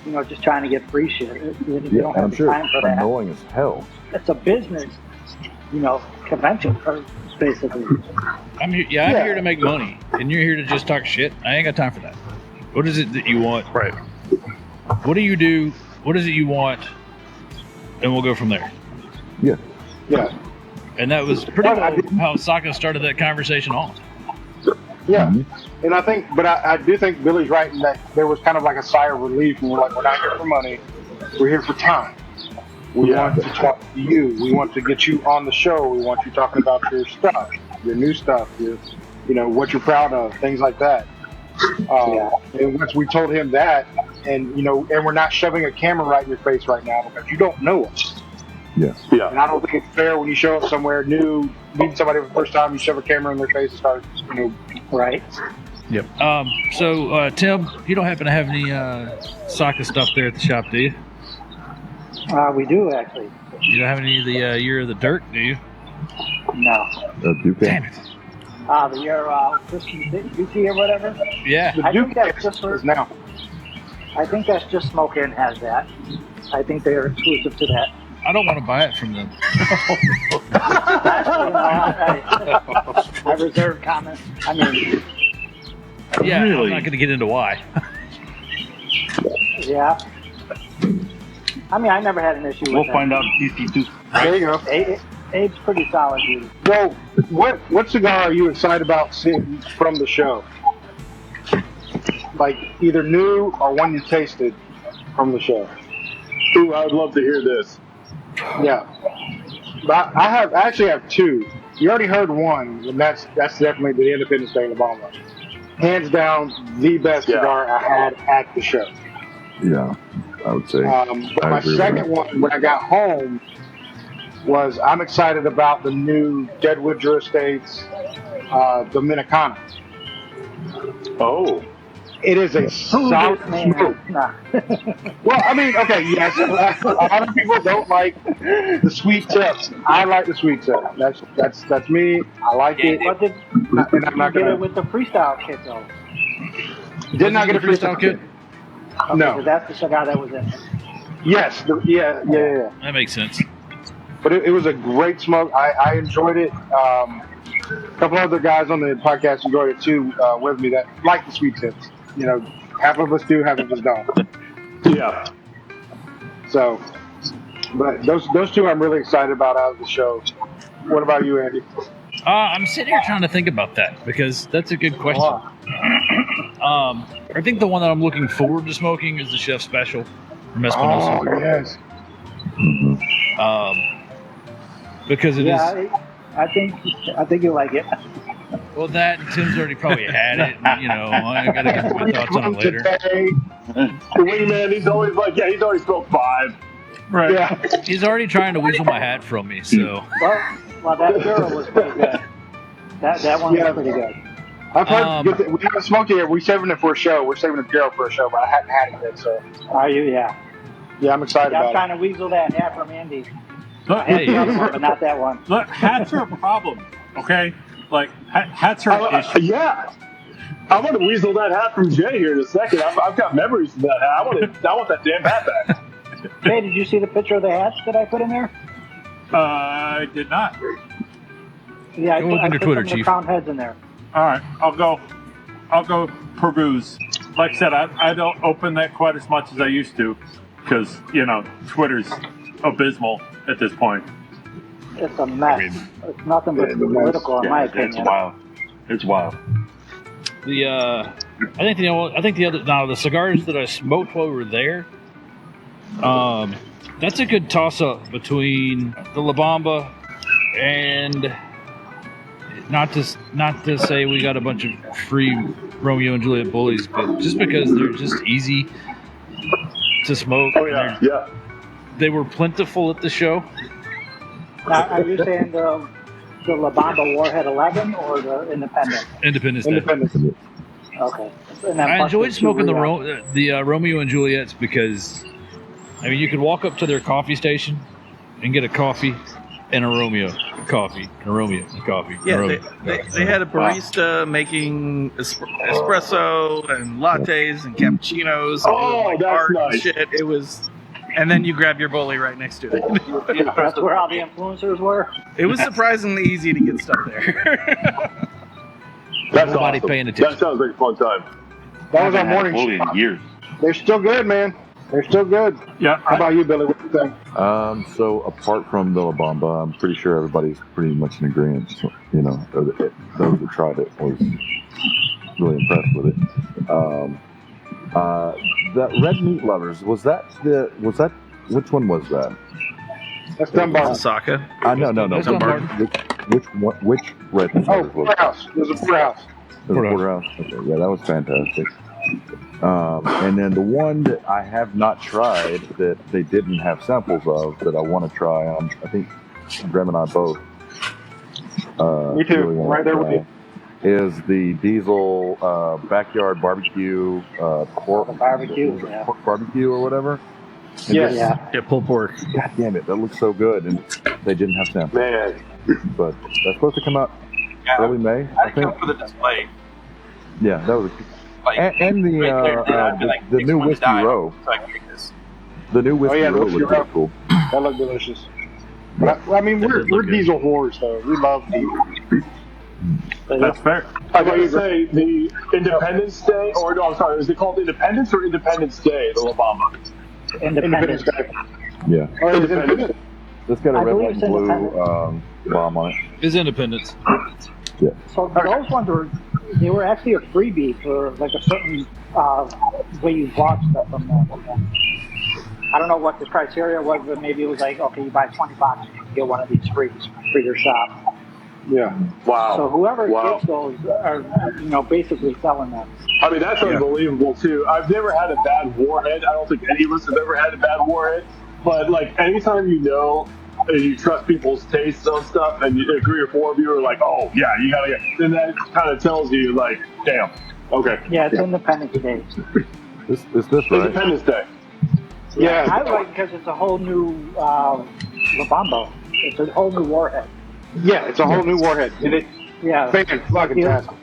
you know, just trying to get free shit. You don't have I'm the sure time it's for that. annoying as hell. It's a business, you know, convention, basically. I'm here to make money, and you're here to just talk shit. I ain't got time for that. What is it that you want? Right. What do you do? What is it you want? And we'll go from there. Yeah. Yeah. And that was pretty well how Sokka started that conversation off. Yeah, and I do think Billy's right in that there was kind of like a sigh of relief, and we're like, we're not here for money, we're here for time. We want to talk to you. We want to get you on the show. We want you talking about your stuff, your new stuff, you know, what you're proud of, things like that. And once we told him that, and you know, and we're not shoving a camera right in your face right now because you don't know us. Yeah. And I don't think it's fair when you show up somewhere new, meeting somebody for the first time, you shove a camera in their face and start, you know, right? Yep. So Tim, you don't happen to have any Sokka stuff there at the shop, do you? We do actually. You don't have any of the Year of the Dirt, do you? No. Damn it. The year Christian Beauty or whatever. Yeah. I think that's just for now. I think that's just Smoke Inn has that. I think they're exclusive to that. I don't want to buy it from them. I reserve comment. I mean, yeah, Really? I'm not going to get into why. yeah. I mean, I never had an issue with We'll that. find out in TC2. There you go. Abe's pretty solid, dude. So, what cigar are you excited about seeing from the show? Like either new or one you tasted from the show? Ooh, I would love to hear this. Yeah, but I actually have two. You already heard one, and that's definitely the Independence Day Obama. Hands down, the best cigar I had at the show. Yeah, I would say. But my second one, when I got home, was I'm excited about the new Deadwood Drew Estates Dominicana. Oh. It is a solid smoke. Nah. Well, I mean, okay, yes. A lot of people don't like the sweet tips. I like the sweet tip. That's me. I like it. But did And I'm not get gonna. it with the freestyle kit though? Did not get a freestyle kit. Okay, No. so that's the cigar that was in it. Yes. Yeah. That makes sense. But it was a great smoke. I enjoyed it. A couple other guys on the podcast enjoyed it too with me that like the sweet tips. You know, half of us do, half of us don't. Yeah. So, but those two I'm really excited about out of the show. What about you, Andy? I'm sitting here trying to think about that because that's a good question. I think the one that I'm looking forward to smoking is the Chef Special from Espinosa. Oh, yes. Because it is. I think you like it. Well, that and Tim's already probably had it. And, you know, I got to get my thoughts on it later. The wingman, he's always like, yeah, he's already smoked 5. Right. Yeah. He's already trying to weasel my hat from me, so. Well, that girl was pretty good. That one was pretty good. I've heard we haven't smoked it yet. We're saving it for a show. We're saving it for a show, but I haven't had it yet. So. Are you? Yeah. Yeah, I'm excited I'm about trying to weasel that hat from Andy. Look, I had the other one, but not that one. look, hats are a problem, okay? Like, hats are an issue. Yeah. I'm going to weasel that hat from Jay here in a second. I've got memories of that hat. I want that damn hat back. Hey, did you see the picture of the hats that I put in there? I did not. Yeah, Go look I on your put Twitter, some of the Chief. crown heads in there. All right, I'll go peruse. Like I said, I don't open that quite as much as I used to because, you know, Twitter's abysmal at this point. It's a mess. It's nothing but political, in my opinion. It's wild. It's wild. The I think the cigars that I smoked while we were there. That's a good toss-up between the La Bamba and not to say we got a bunch of free Romeo and Juliet bullies, but just because they're just easy to smoke. Oh yeah, yeah. They were plentiful at the show. Are you saying the La Bamba Warhead 11 or the Independent? Independence. Okay. And then I plus enjoyed the smoking the Rio. Romeo and Juliets because, I mean, you could walk up to their coffee station and get a coffee and a Romeo, a coffee, and a Romeo, a coffee. Yeah, a Romeo. they had a barista making espresso and lattes and cappuccinos. Oh, that's art nice. And shit. It was, and then you grab your bully right next to it. That's where all the influencers were. It was surprisingly easy to get stuff there. That's Nobody awesome. paying attention. That sounds like a fun time. That was our I haven't had a morning bully shot. in years. They're still good, man. They're still good. Yeah. How about you, Billy? What do you think? So apart from the La Bamba, I'm pretty sure everybody's pretty much in agreement. So, you know, those that tried it was really impressed with it. That Red Meat Lovers, was that which one was that? That's Dunbar. Osaka. No. That's Dunbar. Which Red Meat Oh, Lovers was Porterhouse. There's a Porterhouse. it? Was Porterhouse. Okay, yeah, that was fantastic. And then the one that I have not tried that they didn't have samples of that I want to try, I think Grimm and I both. Me too. Really wanna Right there with try, you. is the Diesel backyard barbecue pork Barbecue, yeah. pork barbecue or whatever. And Yes. just- Yeah. Yeah, pulled pork. God damn it, that looks so good, and they didn't have samples. Man, But that's supposed to come out Yeah, early May, I I think. come for the display. Yeah, that was. Like, And the right there, dude, I'd be like, the "Takes new one to whiskey die row, so I can get this." the new whiskey yeah, the row whiskey was pretty row. cool. That looked delicious. But I mean, That we're did look good. diesel whores, though. We love diesel. That's fair. I gotta say the Independence Day, or no, I'm sorry, is it called Independence or Independence Day? The La Bamba. Independence Independent. Day. Yeah, Oh, it was Independence. it's got a I red, believe white, it's and blue Independence. bomb on it. Is Independence. So those ones they were actually a freebie for like a certain way you bought stuff from them. I don't know what the criteria was, but maybe it was like, okay, you buy $20, you can get one of these free for your shop. Yeah. Wow. So whoever Wow. gets those are, basically selling them. I mean, that's unbelievable too. I've never had a bad warhead. I don't think any of us have ever had a bad warhead. But like, anytime and you trust people's tastes on stuff, and 3 or 4 of you are like, oh yeah, you gotta get, then that kind of tells you like, damn, okay. Yeah, it's Independence Day. Is this right? Independence Day. Yeah. I like because it's a whole new La Bamba. It's a whole new warhead. Yeah, it's a whole new warhead. And it's Yeah. fan-fucking-tastic.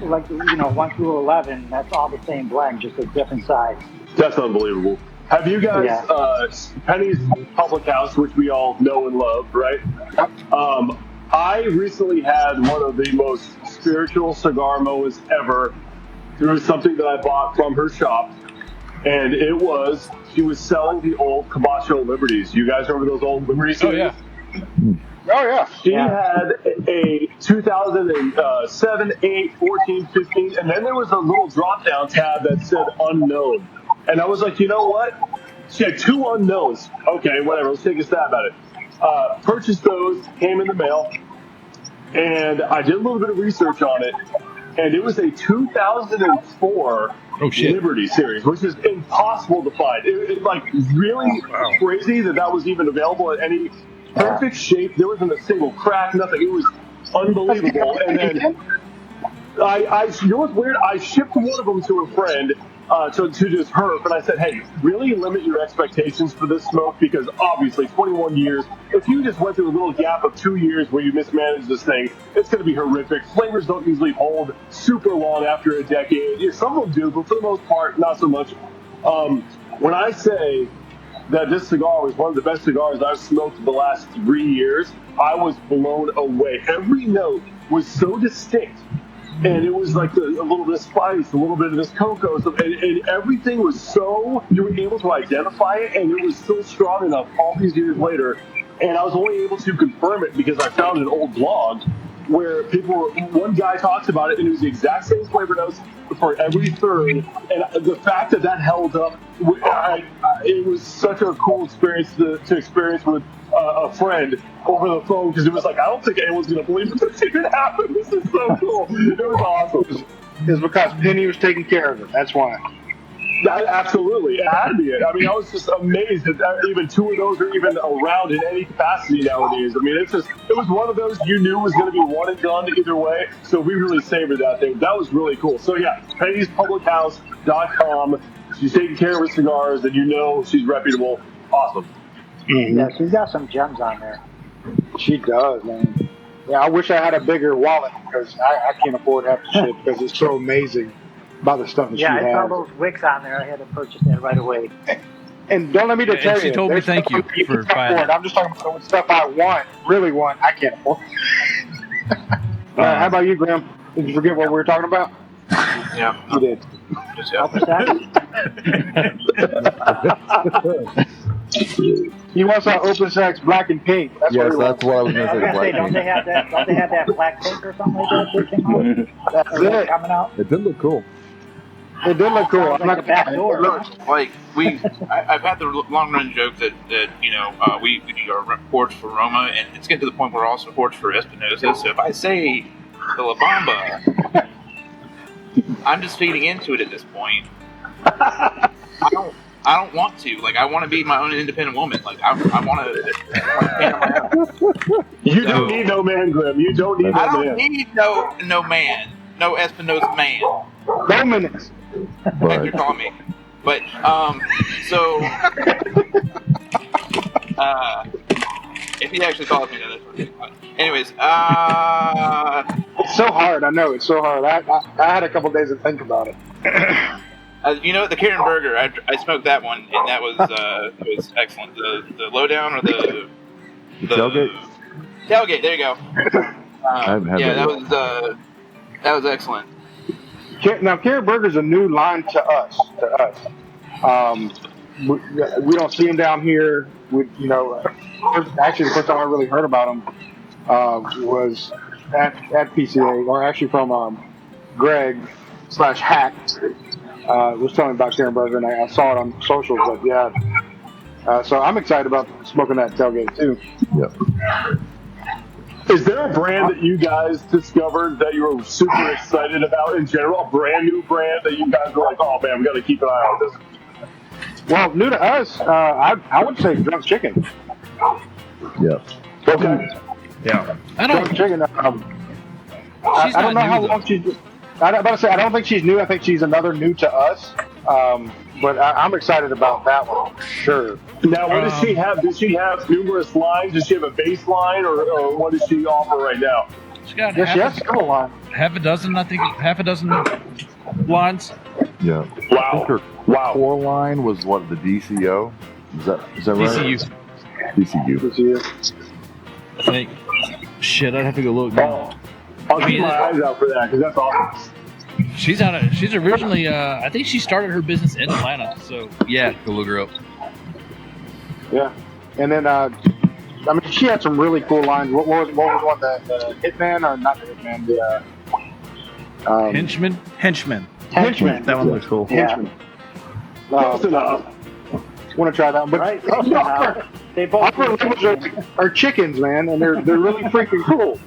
Like, 1 through 11, that's all the same blend, just a different size. That's unbelievable. Have you guys, Penny's Public House, which we all know and love, right? I recently had one of the most spiritual cigar moments ever through something that I bought from her shop. And she was selling the old Cabacho Liberties. You guys remember those old Liberty series? yeah. Oh, yeah. She had a 2007, 8, 14, 15, and then there was a little drop-down tab that said unknown. And I was like, you know what? She had 2 unknowns. Okay, whatever. Let's take a stab at it. Purchased those, came in the mail, and I did a little bit of research on it, and it was a 2004 Liberty series, which is impossible to find. It like really crazy that was even available at any perfect shape. There wasn't a single crack, nothing. It was unbelievable. And then you know what's weird? I shipped one of them to a friend, to just her, and I said, hey, really limit your expectations for this smoke, because obviously 21 years, if you just went through a little gap of 2 years where you mismanaged this thing, it's going to be horrific. Flavors don't usually hold super long after a decade. Yeah, some of them do, but for the most part, not so much. When I say that this cigar was one of the best cigars I've smoked the last 3 years, I was blown away. Every note was so distinct. And it was like a little bit of spice, a little bit of this cocoa, and everything was so, you were able to identify it, and it was still strong enough all these years later. And I was only able to confirm it because I found an old blog where one guy talks about it, and it was the exact same flavor notes for every third. And the fact that held up, it was such a cool experience to experience with a friend over the phone, because it was like, I don't think anyone's going to believe this even happened. This is so cool. It was awesome. It's because Penny was taking care of it. That's why. Absolutely, it had to be it. I mean, I was just amazed that even two of those are even around in any capacity nowadays. I mean, it was one of those you knew was going to be one and done either way, so we really savored that thing. That was really cool. So yeah, Penny'sPublicHouse.com. She's taking care of her cigars, and you know she's reputable. Awesome. Mm-hmm. Yeah, she's got some gems on there. She does, man. Yeah, I wish I had a bigger wallet, because I can't afford half the shit, because it's so amazing about the stuff that she has. Yeah, I saw those wicks on there. I had to purchase that right away. And don't let me tell you, she told me thank you for buying it. I'm just talking about the stuff I really want, I can't afford. How about you, Grimm? Did you forget what we were talking about? Yeah. You did. Just, yeah. You want some open sex black and pink. That's Yes, what that's what I was going to say. Black Don't they have that? Don't they have that black pink or something like that? That came out? That's it. Coming out. It did look cool. It did look cool. I'm Like not the back door. Like I've had the long run joke that you know we are Porch for Roma, and it's getting to the point where we're also Porch for Espinosa. So if I say the La Bamba, I'm just feeding into it at this point. I don't want to. Like, I want to be my own independent woman. Like, I want to. You don't need no man, Grimm. You don't need no man. I don't need no man. No Espinosa man. No minutes. Like you're calling me. But, so. If he actually calls me, then that's okay. But anyways, It's so hard. I know. It's so hard. I had a couple days to think about it. you know, the Karen Burger, I smoked that one, and that was it was excellent. The lowdown or the tailgate? Tailgate, there you go. I haven't had yeah, that that was excellent. Now, Karen Burger's a new line to us. We don't see him down here. Actually, the first time I really heard about him was at PCA, or actually from Greg / Hack. Was telling me about Karen Burger, and I saw it on socials. But yeah, so I'm excited about smoking that tailgate too. Yep. Is there a brand that you guys discovered that you were super excited about in general? A brand new brand that you guys were like, oh man, we got to keep an eye on this? Well, new to us, I would say Drunk Chicken. Yeah. Okay. Yeah. Drunk Chicken. I don't know how long she's. I'm about to say, I don't think she's new. I think she's another new to us. But I'm excited about that one, sure. Now, what does she have? Does she have numerous lines? Does she have a base line, or what does she offer right now? She got Yes, she has a couple lines. half a dozen lines. Yeah. Wow. I think her core line was what, the DCO? Is that right? DCU. I think. Shit, I'd have to go look now. I'll keep my eyes out for that, because that's awesome. She's originally, I think she started her business in Atlanta. So yeah, go look her up. Yeah, and then I mean, she had some really cool lines. What was one, the Hitman, or not the Hitman, the Henchman. Henchman. That one looks cool. Henchman. Close enough. Want to try that one? But Right. They both upper levels are chickens, man, and they're really freaking cool.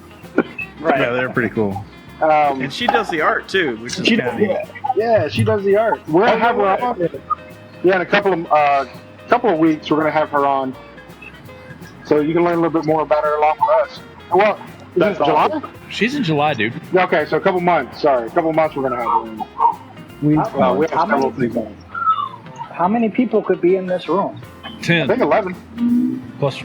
right. Yeah, they're pretty cool. And And she does the art too, which is she kind of neat. yeah, she does the art. We're gonna have her on. Yeah, in a couple of weeks, we're gonna have her on, so you can learn a little bit more about her along with us. Well, that's July. She's in July, dude. Okay, so a couple months. Sorry, a couple months we're gonna have her in. We have several things on. How many people could be in this room? 10 I think 11. plus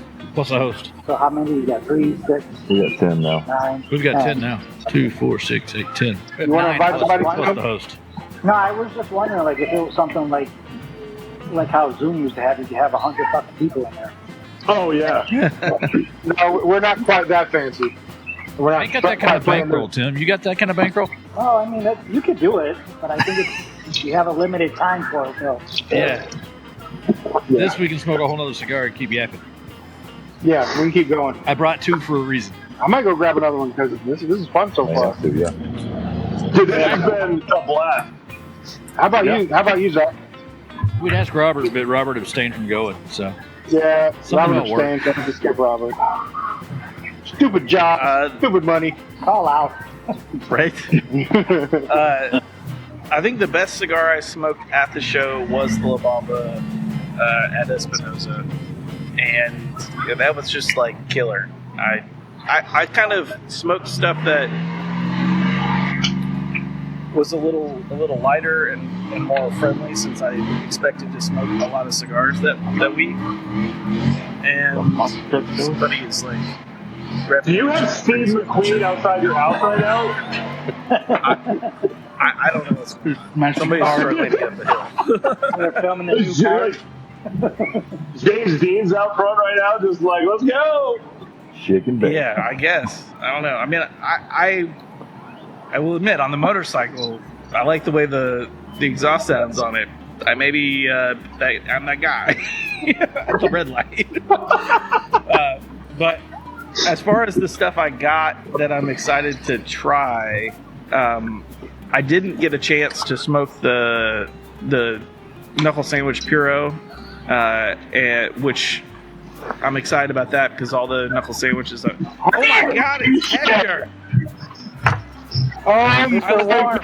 a host. So how many? You got 3, 6, We got 10 now. 9. We've got 10 now. 2, 4, 6, 8, 10. You want to invite somebody to Plus come? the host. No, I was just wondering, like, if it was something like how Zoom used to have, you have 100 fucking people in there. Oh, yeah. No, we're not quite that fancy. We're not I ain't got that kind of quite bankroll, Tim. You got that kind of bankroll? Oh, I mean, you could do it, but I think you have a limited time for it. So. Yeah. This we can smoke a whole nother cigar and keep yapping. Yeah, we can keep going. I brought 2 for a reason. I might go grab another one because this is fun so I far. have to, yeah. Dude, this has been a blast. How about you? How about you, Zach? We'd ask Robert, but Robert abstained from going. So Yeah, Something Robert don't work. abstained. Don't just skip Robert. Stupid job. Stupid money. Call out. Right? I think the best cigar I smoked at the show was the La Bamba at Espinosa, and yeah, that was just like killer. I kind of smoked stuff that was a little lighter and more friendly, since I expected to smoke a lot of cigars that week. And somebody is like, Do you have Steve McQueen outside your house right now? I don't know. Somebody's struggling to get up the hill. They're filming the new car. James Dean's out front right now, just like, let's go. Chicken bacon. Yeah, I guess. I don't know. I mean, I will admit, on the motorcycle, I like the way the exhaust sounds on it. I'm that guy at the red light. But as far as the stuff I got that I'm excited to try, I didn't get a chance to smoke the knuckle sandwich Puro, which I'm excited about that because all the knuckle sandwiches are. Oh my God, it's Hector! I'm so warm.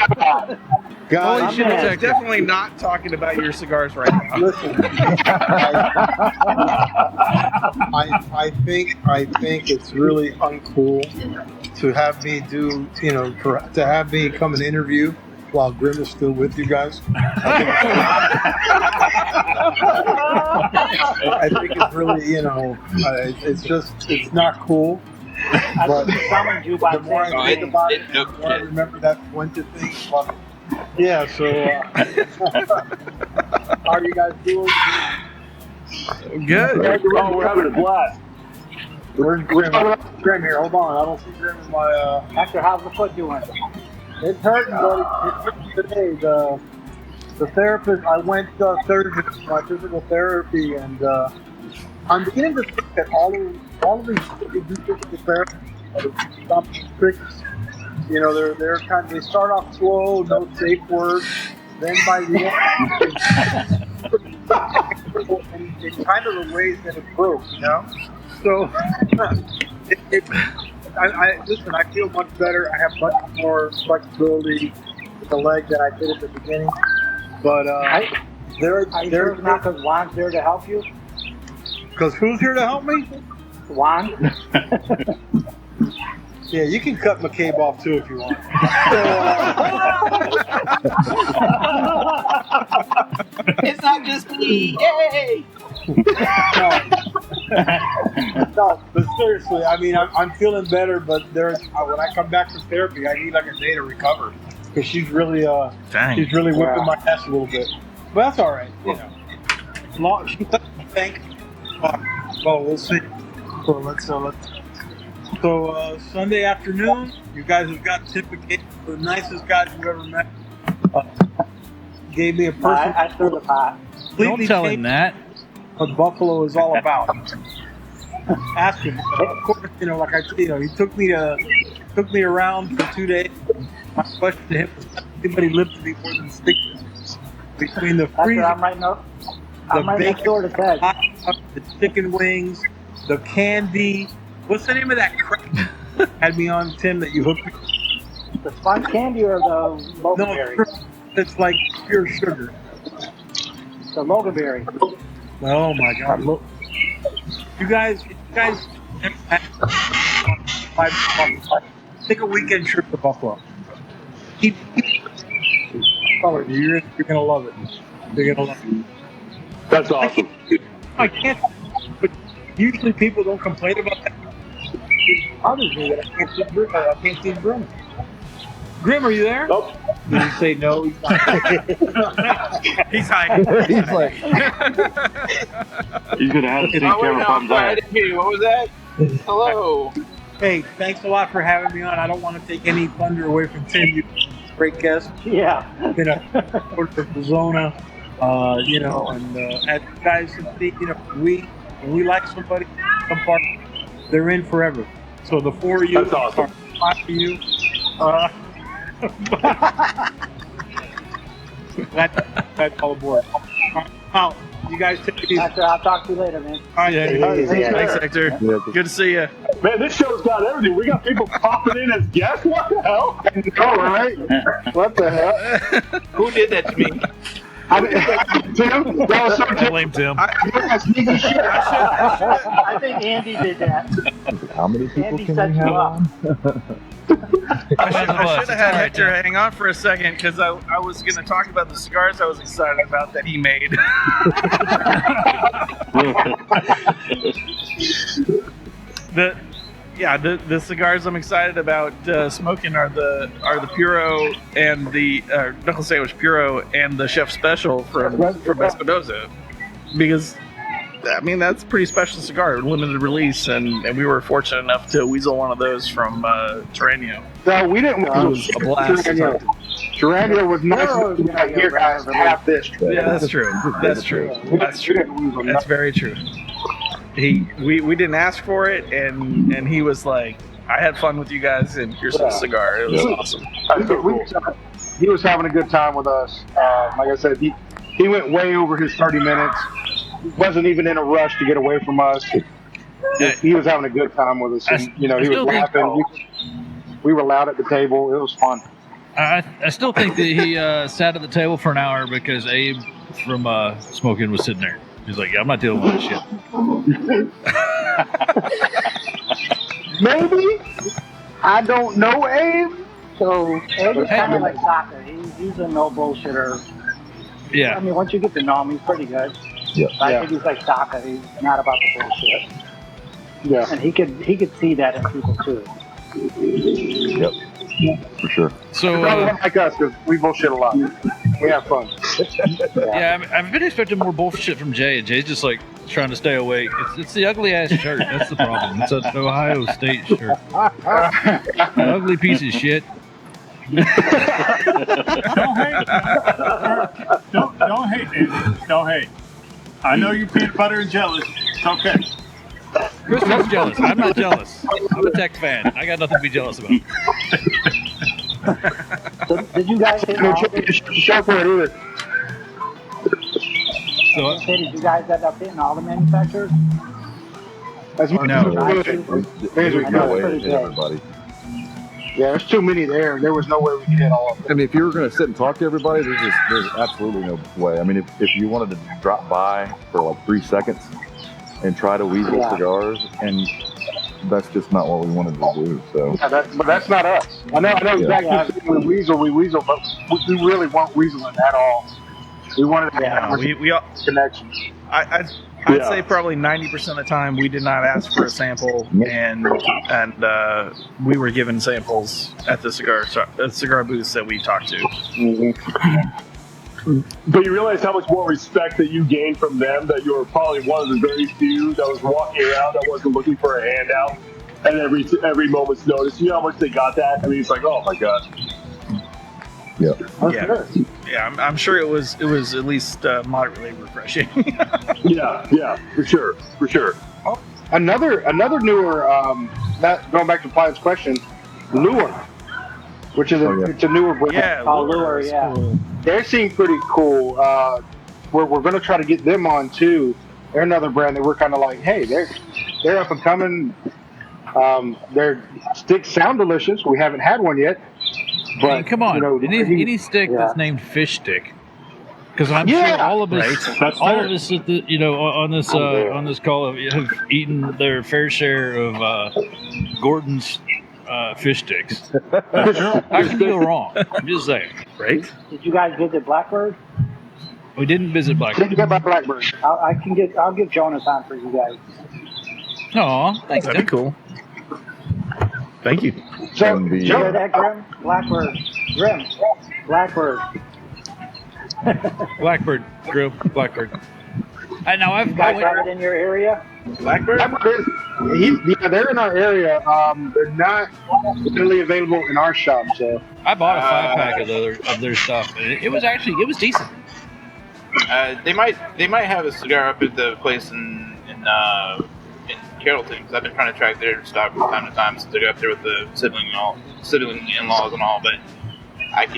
Holy shit, I'm definitely not talking about your cigars right now. Listen, I think it's really uncool to have me do, to have me come and interview while Grimm is still with you guys. I think it's really, it's not cool. But Summoned you by the more I think about it, the more I remember that winter thing. Yeah, so how are you guys doing? Good. Oh, we're having a blast. Where's Grimm? Grimm here. Hold on. I don't see Grimm in my. Hector, how's the foot doing? It's hurting, buddy. It's hurting today. The therapist. I went Thursday to my physical therapy, and I'm beginning to think that all of these people do physical therapy. Some tricks. They start off slow, no safe words. Then by the end, in kind of the ways that it broke, So, listen, I feel much better. I have much more flexibility with the leg than I did at the beginning. But Are you sure it's not because Juan's there to help you? Because who's here to help me? Juan? Yeah, you can cut McCabe off too if you want. It's not just me. Yay! No, but seriously, I mean, I'm feeling better, but when I come back from therapy, I need like a day to recover because she's really whipping my ass a little bit. But that's all right, She doesn't think. Well, we'll see. So Sunday afternoon, you guys have got Tim McCabe, the nicest guy you ever met. Gave me a personal. I stirred the pot. Don't tell him that. What Buffalo is all about. Ask him. Of course, like I said, he took me around for 2 days. My question to him was, anybody lived to be more than 6 years? Between the freezer, I'm right next door to Ted. The chicken wings, the candy. What's the name of that crap? Had me on, Tim, that you hooked me. The sponge candy or the loganberry? No, it's like pure sugar. The loganberry. Oh my God! Look, you guys, take a weekend trip to Buffalo. You're gonna love it. You're gonna love it. That's awesome. I can't. But usually people don't complain about that. It bothers me that I can't see Grimm. Grimm, are you there? Nope. Did he say no? He's not. He's hiding. He's like, He's gonna have to see camera thumbs I up. didn't hear you. What was that? Hello. Hey, thanks a lot for having me on. I don't want to take any thunder away from Tim. You're a great guest. Yeah. Been a supporter of Arizona, and as you guys can see, when we like somebody, some part, they're in forever. So the 4 of you, That's awesome. 5 of you. That's all aboard. Well, you guys take it easy. I'll talk to you later, man. All right, Yeah, Hey, thanks, hey, Hector. Good to see you. Man, this show's got everything. We got people popping in as guests. What the hell? All right. What the hell? Who did that to me? Tim, that was so I blame Tim. sneaky shit. I think Andy did that. How many people Andy can set we you have up. on? I should have had Hector hang on for a second because I was going to talk about the cigars I was excited about that he made. The cigars I'm excited about smoking are the Puro and the Knuckle Sandwich Puro and the Chef Special from Espinosa, because I mean that's a pretty special cigar, limited release, and we were fortunate enough to weasel one of those from Terranio. No, we didn't. It was a blast. Tyrannia was nice enough to be like, here guys, have this. Yeah, that's true. That's true. That's true. That's very true. We didn't ask for it, and he was like, I had fun with you guys, and here's the cigar. It was awesome. He was having a good time with us. Like I said, he went way over his 30 minutes. Wasn't even in a rush to get away from us. He was having a good time with us, and he was laughing. We were loud at the table. It was fun. I still think that he sat at the table for an hour because Abe from Smoking was sitting there. He's like, yeah, I'm not dealing with this shit. Maybe. I don't know Abe. So Abe is kind of like soccer. He's a no bullshitter. Yeah. I mean, once you get to know him, he's pretty good. Yeah. I think he's like soccer. He's not about the bullshit. Yeah. And he could see that in people too. Yep. For sure. So probably not like us because we bullshit a lot. We have fun. yeah, I've been expecting more bullshit from Jay, and Jay's just like trying to stay awake. It's the ugly ass shirt. That's the problem. It's an Ohio State shirt. An ugly piece of shit. Don't hate. Don't hate, Andy. Don't hate. I know you're peanut butter and jealous. It's okay. Kristen's jealous. I'm not jealous. I'm a Tech fan. I got nothing to be jealous about. So did you guys hit all the, Show for it either. So, did you guys end up hitting all the manufacturers? As much No. as we could. There's we no could. way to hit everybody. Yeah, there's too many there. There was no way we could hit all of them. I mean, if you were going to sit and talk to everybody, there's absolutely no way. I mean, if you wanted to drop by for like 3 seconds and try to weasel cigars, and that's just not what we wanted to do. So, Yeah, but that's not us. I know exactly. We weasel, but we really weren't weaseling at all. We wanted to have We all, connection. I'd say probably 90% of the time we did not ask for a sample, and we were given samples at the cigar booths that we talked to. But you realize how much more respect that you gained from them, that you were probably one of the very few that was walking around that wasn't looking for a handout at every moment's notice. You know how much they got that? I mean, it's like, oh my God. Yeah, I'm sure it was at least moderately refreshing. Yeah, for sure. Another newer, that going back to Pilate's question, Lure, which is it's a newer brand. Yeah, Lure, yeah. Cool. They seem pretty cool. We're going to try to get them on too. They're another brand that we're kind of like, hey, they're up and coming. Their sticks sound delicious. We haven't had one yet. But, I mean, come on, any stick that's named Fish Stick, because I'm sure all of us, on this call have eaten their fair share of Gordon's fish sticks. How can you go wrong? I'm just saying, right? Did you guys visit Blackbird? We didn't visit Blackbird. Didn't get by Blackbird. I'll give Jonas on for you guys. Aw, thanks. That'd be cool. Thank you. So, You hear that, Grimm? Blackbird. Grimm. Blackbird. Grill, Blackbird. I know. You guys have it in your area? Blackbird? They're in our area. They're not really available in our shop. So I bought a 5-pack of their stuff. And it was decent. They might have a cigar up at the place in Carrollton because I've been trying to track their stock from time to time since I got up there with the sibling in-laws and all. But I'm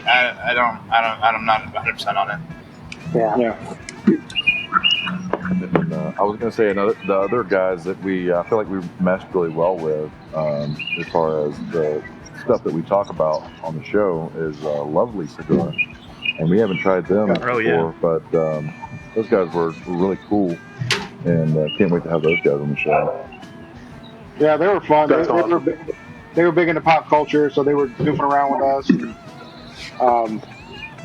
not 100% on it. Yeah. And, I was going to say the other guys that I feel like we meshed really well with as far as the stuff that we talk about on the show is Lovely Cigar, and we haven't tried them before, but those guys were really cool, and can't wait to have those guys on the show. Yeah, they were fun. They were big into pop culture, so they were goofing around with us. And,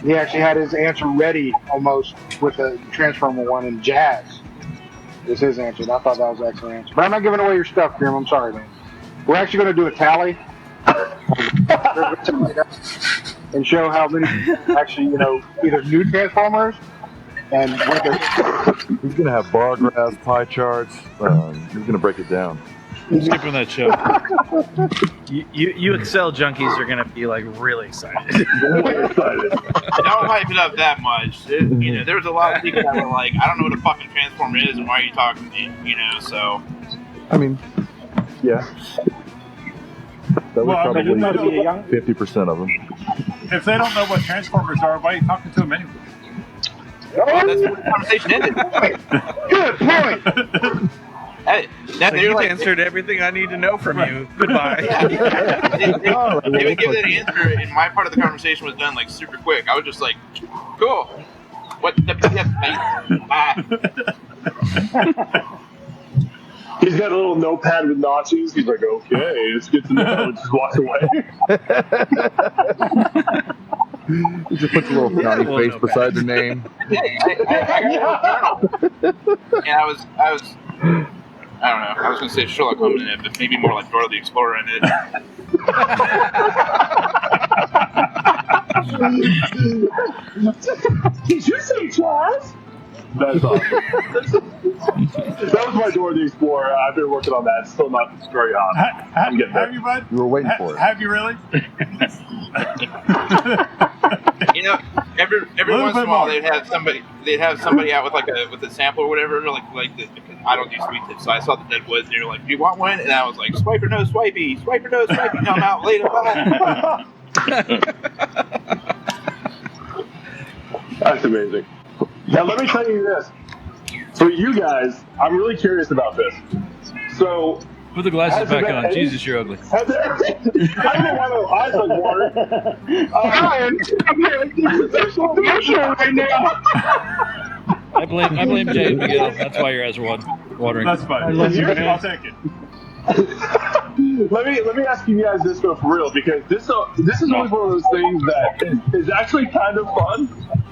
he actually had his answer ready almost with a Transformer one in jazz. Is his answer. And I thought that was an excellent answer. But I'm not giving away your stuff, Grimm. I'm sorry, man. We're actually going to do a tally and show how many actually, either new Transformers and what they're... He's going to have bar graphs, pie charts. He's going to break it down. Skipping that show. You Excel junkies are gonna be like really excited. Don't hype it up that much. There was a lot of people that were like, I don't know what a fucking transformer is and why are you talking to me, so. I mean, yeah. That was probably 50% of them. If they don't know what transformers are, why are you talking to them anyway? Well, that's where the conversation ended. Good point. Hey, so you've answered everything I need to know from you. Goodbye. They would give that answer, and my part of the conversation was done like super quick. I was just like, "Cool, what the bye." He's got a little notepad with Nazis. He's like, "Okay, it's good to know." And just walks away. He just puts a little frowny face beside their name. I got a journal, and I was. I don't know. I was going to say Sherlock Holmes in it, but maybe more like Dora the Explorer in it. Did you say Charles? That's awesome. That was my Dora the Explorer. I've been working on that. It's still not very hot. I'm getting there. Have you, bud? You were waiting for it. Have you really? Every once in a while they'd have somebody out with with a sample or whatever, because I don't do sweet tips, so I saw the dead woods and they were like, "Do you want one?" And I was like, "Swipe or no swipey, swipe or no swipey, come out later." That's amazing. Now let me tell you this. For you guys, I'm really curious about this. So put the glasses back on. Jesus, you're ugly. I don't know why my eyes like water. Ryan, I'm emotional right now. I blame Jay and Miguel. That's why your eyes are watering. That's fine. I'll take it. Let me ask you guys this though, for real, because this is always one of those things that is actually kind of fun.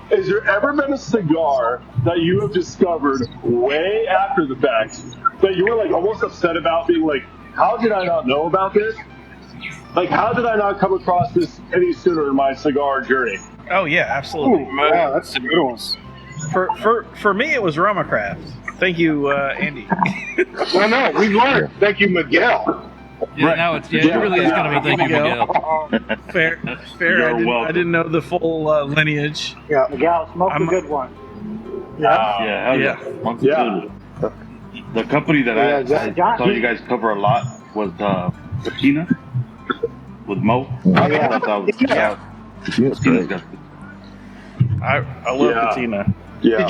Has there ever been a cigar that you have discovered way after the fact that you were like almost upset about, being like, how did I not know about this? Like, how did I not come across this any sooner in my cigar journey? Oh yeah, absolutely. Ooh, wow, that's a good one. For me, it was Roma Craft. Thank you, Andy. No, we learned. Thank you, Miguel. Yeah, right. Now it really is kind of a thank you, Miguel. Fair. I didn't know the full lineage. Yeah, Miguel, smoke a good one. Yeah. The company that I saw you guys cover a lot was Patina with Mo. Patina's great. I love Patina. Yeah.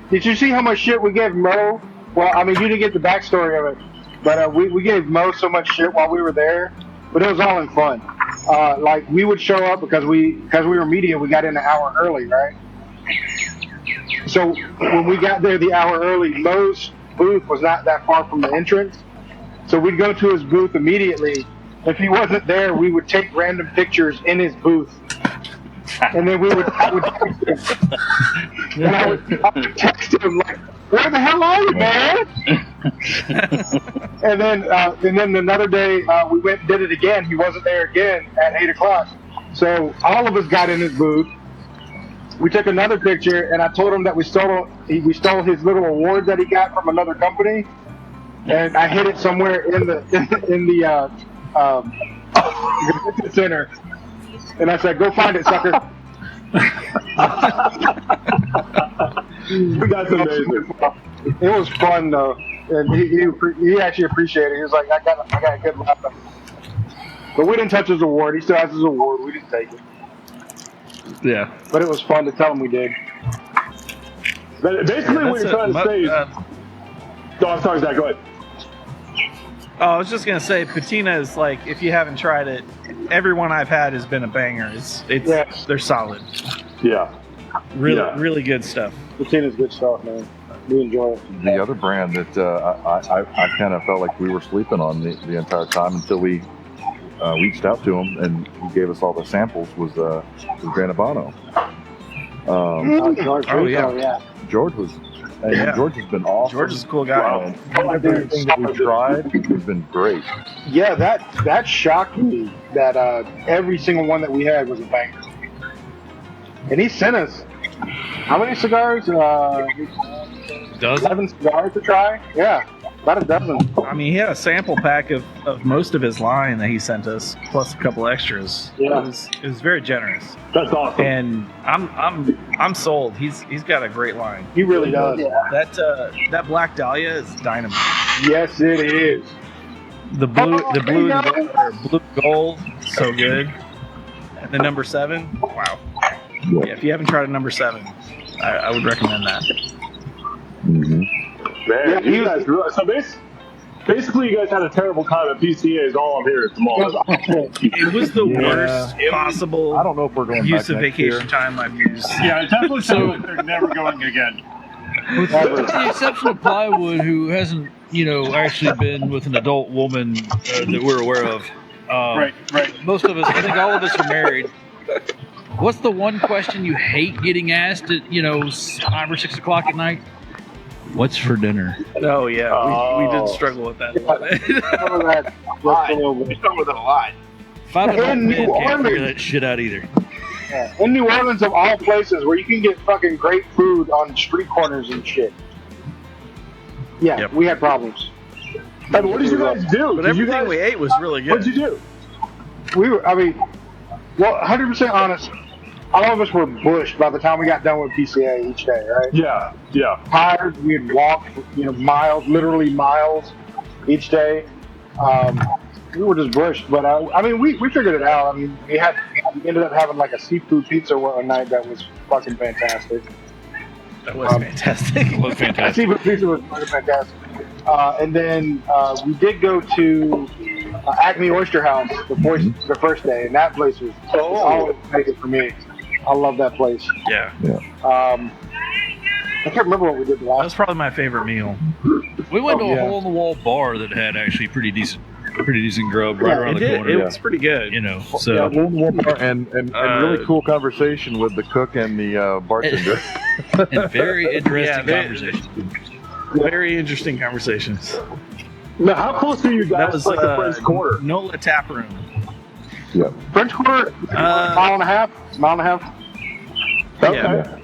Did you see how much shit we gave Mo? Well, I mean, you didn't get the backstory of it, but we gave Mo so much shit while we were there, but it was all in fun. Like, we would show up because we were media. We got in an hour early, right? So when we got there the hour early, Mo's booth was not that far from the entrance, so we'd go to his booth immediately. If he wasn't there, we would take random pictures in his booth. And then I would text him. And I would text him like, "Where the hell are you, man?" and then another day we went and did it again. He wasn't there again at 8:00. So all of us got in his booth. We took another picture, and I told him that we stole his little award that he got from another company, and I hid it somewhere in the center. And I said, "Go find it, sucker." That's amazing. It was fun, though. and he actually appreciated it. He was like, I got a good laugh. But we didn't touch his award. He still has his award. We didn't take it. Yeah. But it was fun to tell him we did. But basically, what you're trying to say is. No, I'm sorry, Zach. Go ahead. Oh, I was just gonna say, patina is like, if you haven't tried it, everyone I've had has been a banger. They're solid. Yeah. Really good stuff. Patina's good stuff, man. We enjoy it. The other brand that I kind of felt like we were sleeping on the entire time until we reached out to him and he gave us all the samples was Gran Habano. George. Yeah. George was. And George has been awesome. George is a cool guy. Everything that we've tried has been great. Yeah, that shocked me that every single one that we had was a banger. And he sent us how many cigars? Dozen? 7 cigars to try? Yeah, about a dozen. I mean, he had a sample pack of most of his line that he sent us, plus a couple extras. Yeah. It was very generous. That's awesome. And I'm sold. He's got a great line. He really does. Yeah. That Black Dahlia is dynamite. Yes, it is. The blue gold, so good. And the number 7, wow. Yeah, if you haven't tried a number 7, I would recommend that. Man, you guys. So basically, you guys had a terrible time at PCA. Is all I'm hearing at the moment. It was the worst possible. I don't know if we're going use back of next vacation year. time I've used. Yeah, it definitely sounds like they're never going again. With the exception of Plywood, who hasn't, actually been with an adult woman that we're aware of. Right. Most of us, I think all of us are married. What's the one question you hate getting asked at, 5 or 6 o'clock at night? What's for dinner? Oh yeah, we did struggle with that. We struggle with it a lot. 5 adult In men New can't figure Orleans. that shit out either. Yeah. In New Orleans, of all places, where you can get fucking great food on street corners and shit. Yeah, Yep. we had problems. Hey, but what did you guys do? But Did you everything guys, we ate was really good. What did you do? We were, 100% honest, all of us were bushed by the time we got done with PCA each day, right? Yeah. Tired, we had walked, miles, literally miles each day. We were just bushed, but we figured it out. I mean, we ended up having like a seafood pizza one night that was fucking fantastic. That was fantastic. It was fantastic. Seafood pizza was fucking fantastic. And then we did go to Acme Oyster House the first day, and that place was always make it for me. I love that place. Yeah. I can't remember what we did the That last. was probably my favorite meal. We went to a yeah. hole-in-the-wall bar that had actually pretty decent grub right around the corner. It was pretty good. So and really cool conversation with the cook and the bartender. and very interesting conversation. Very interesting conversations. Now, how close are you guys That was to like the French Quarter? Nola Tap Room. Yeah. French Quarter, mile and a half. Okay. Yeah.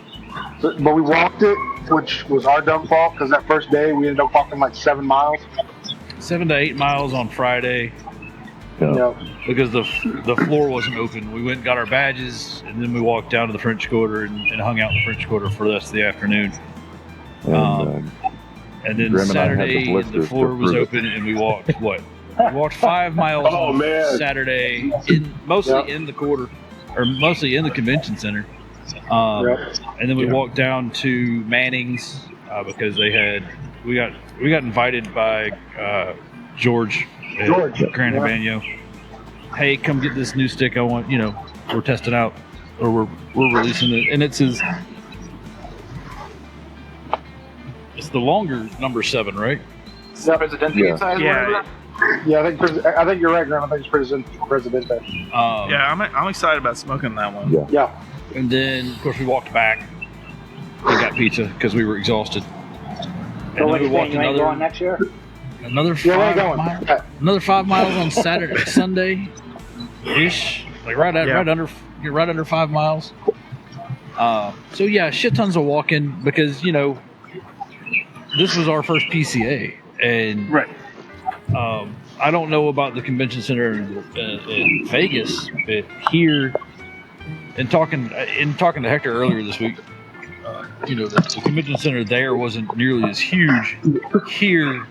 But we walked it, which was our dumb fault because that first day we ended up walking like 7 miles. 7 to 8 miles on Friday Yeah. because the floor wasn't open. We went and got our badges, and then we walked down to the French Quarter and hung out in the French Quarter for the rest of the afternoon. And then Grimm and I had the Saturday, the blisters floor to was prove it. open, and we walked We walked 5 miles Oh, on man. Saturday, mostly in the quarter, or mostly in the convention center. And then we walked down to Manning's because we got invited by George at Grand Habano. Hey, come get this new stick. I want, we're testing out, or we're releasing it, and it's the longer number 7, right? Presidente size. Yeah. Yeah, I think you're right, Graham. I think it's Presidente. Yeah, I'm excited about smoking that one. Yeah. And then, of course, we walked back and got pizza because we were exhausted. And So then what we you walked saying, you ain't going next year? another Yeah, where 5 you going? miles. Another 5 miles on Sunday ish, like right under 5 miles. So yeah, shit tons of walking because this was our first PCA, and I don't know about the convention center in Vegas, but here, in talking to Hector earlier this week, the convention center there wasn't nearly as huge. Here,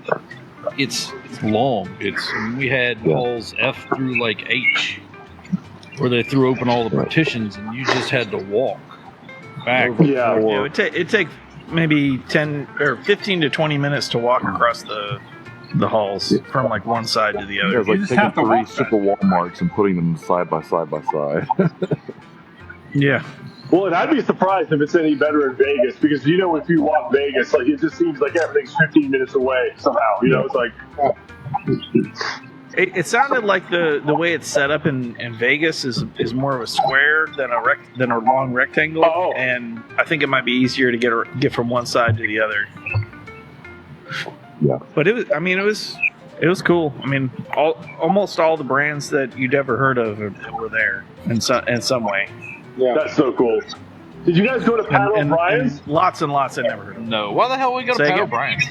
it's long. We had halls F through like H, where they threw open all the partitions, and you just had to walk back. Yeah, It'd take maybe 10 or 15 to 20 minutes to walk across the halls from like one side to the It other. was like just taking have to 3 walk super Walmarts and putting them side by side by side. Yeah. Well, and I'd be surprised if it's any better in Vegas because if you walk Vegas, like it just seems like everything's 15 minutes away somehow. It's like. It sounded like the way it's set up in Vegas is more of a square than a long rectangle, and I think it might be easier to get from one side to the other. Yeah, but it was cool. I mean, almost all the brands that you'd ever heard of were there in some way. Yeah, that's so cool. Did you guys go to Pat O'Brien's? And lots and lots I never heard of. No, why the hell we go to Pat O'Brien's?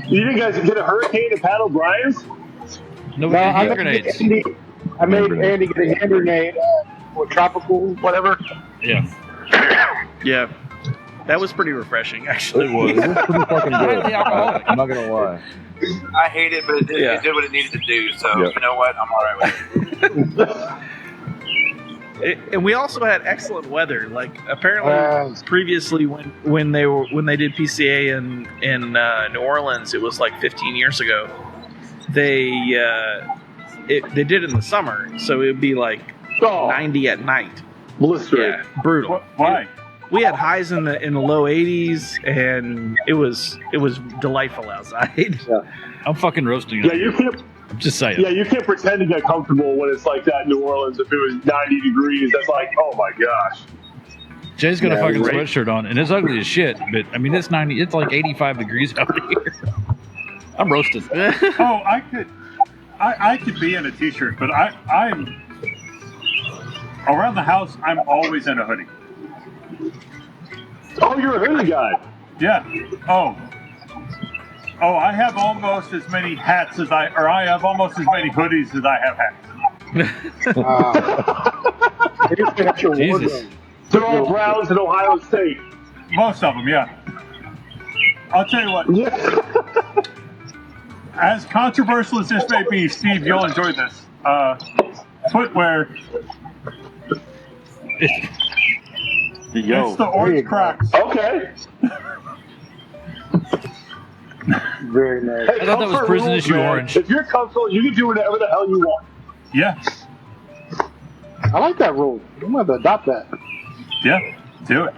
You didn't guys get a hurricane at Pat O'Brien's? No, we had hand grenades. I made Andy get a hand grenade or tropical, whatever. Yeah. Yeah. That was pretty refreshing, actually. It was. It was pretty fucking good. I'm not gonna lie. I hate it, but it did what it needed to do. So you know what? I'm all right with it. And we also had excellent weather. Like apparently, previously when they did PCA in New Orleans, it was like 15 years ago. They did it in the summer, so it would be like 90 at night. Blistering. Yeah, brutal. Why? We had highs in the low 80s, and it was delightful outside. Yeah. I'm fucking roasting. Yeah, you can't. I'm just saying. Yeah, you can't pretend to get comfortable when it's like that in New Orleans. If it was 90 degrees, that's like, oh my gosh. Jay's got a fucking sweatshirt on, and it's ugly as shit. But I mean, it's like 85 degrees out here. I'm roasted. I could be in a t-shirt, but I'm around the house. I'm always in a hoodie. Oh, you're a hoodie guy. Yeah. Oh, I have almost as many hats I have almost as many hoodies as I have hats. Jesus. They're all Browns in Ohio State. Most of them, yeah. I'll tell you what. Yeah. As controversial as this may be, Steve, you'll enjoy this. Footwear. Yo. It's the orange Crocs. Okay. Very nice. Hey, I thought that was prison rules, issue man. orange. If you're comfortable, you can do whatever the hell you want. Yeah. I like that rule. I'm going to adopt that. Yeah. Do it.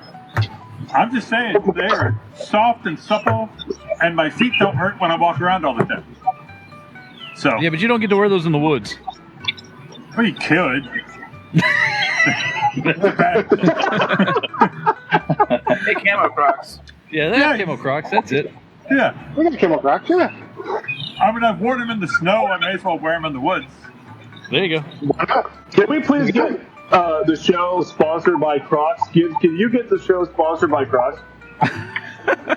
I'm just saying, they're soft and supple, and my feet don't hurt when I walk around all the time. So. Yeah, but you don't get to wear those in the woods. Well, you could. Hey, camo Crocs. Yeah, they have camo Crocs. That's it. Yeah. We got camo Crocs, yeah. I mean, I've worn them in the snow. I may as well wear them in the woods. There you go. Can we please get the show sponsored by Crocs? Can you get the show sponsored by Crocs?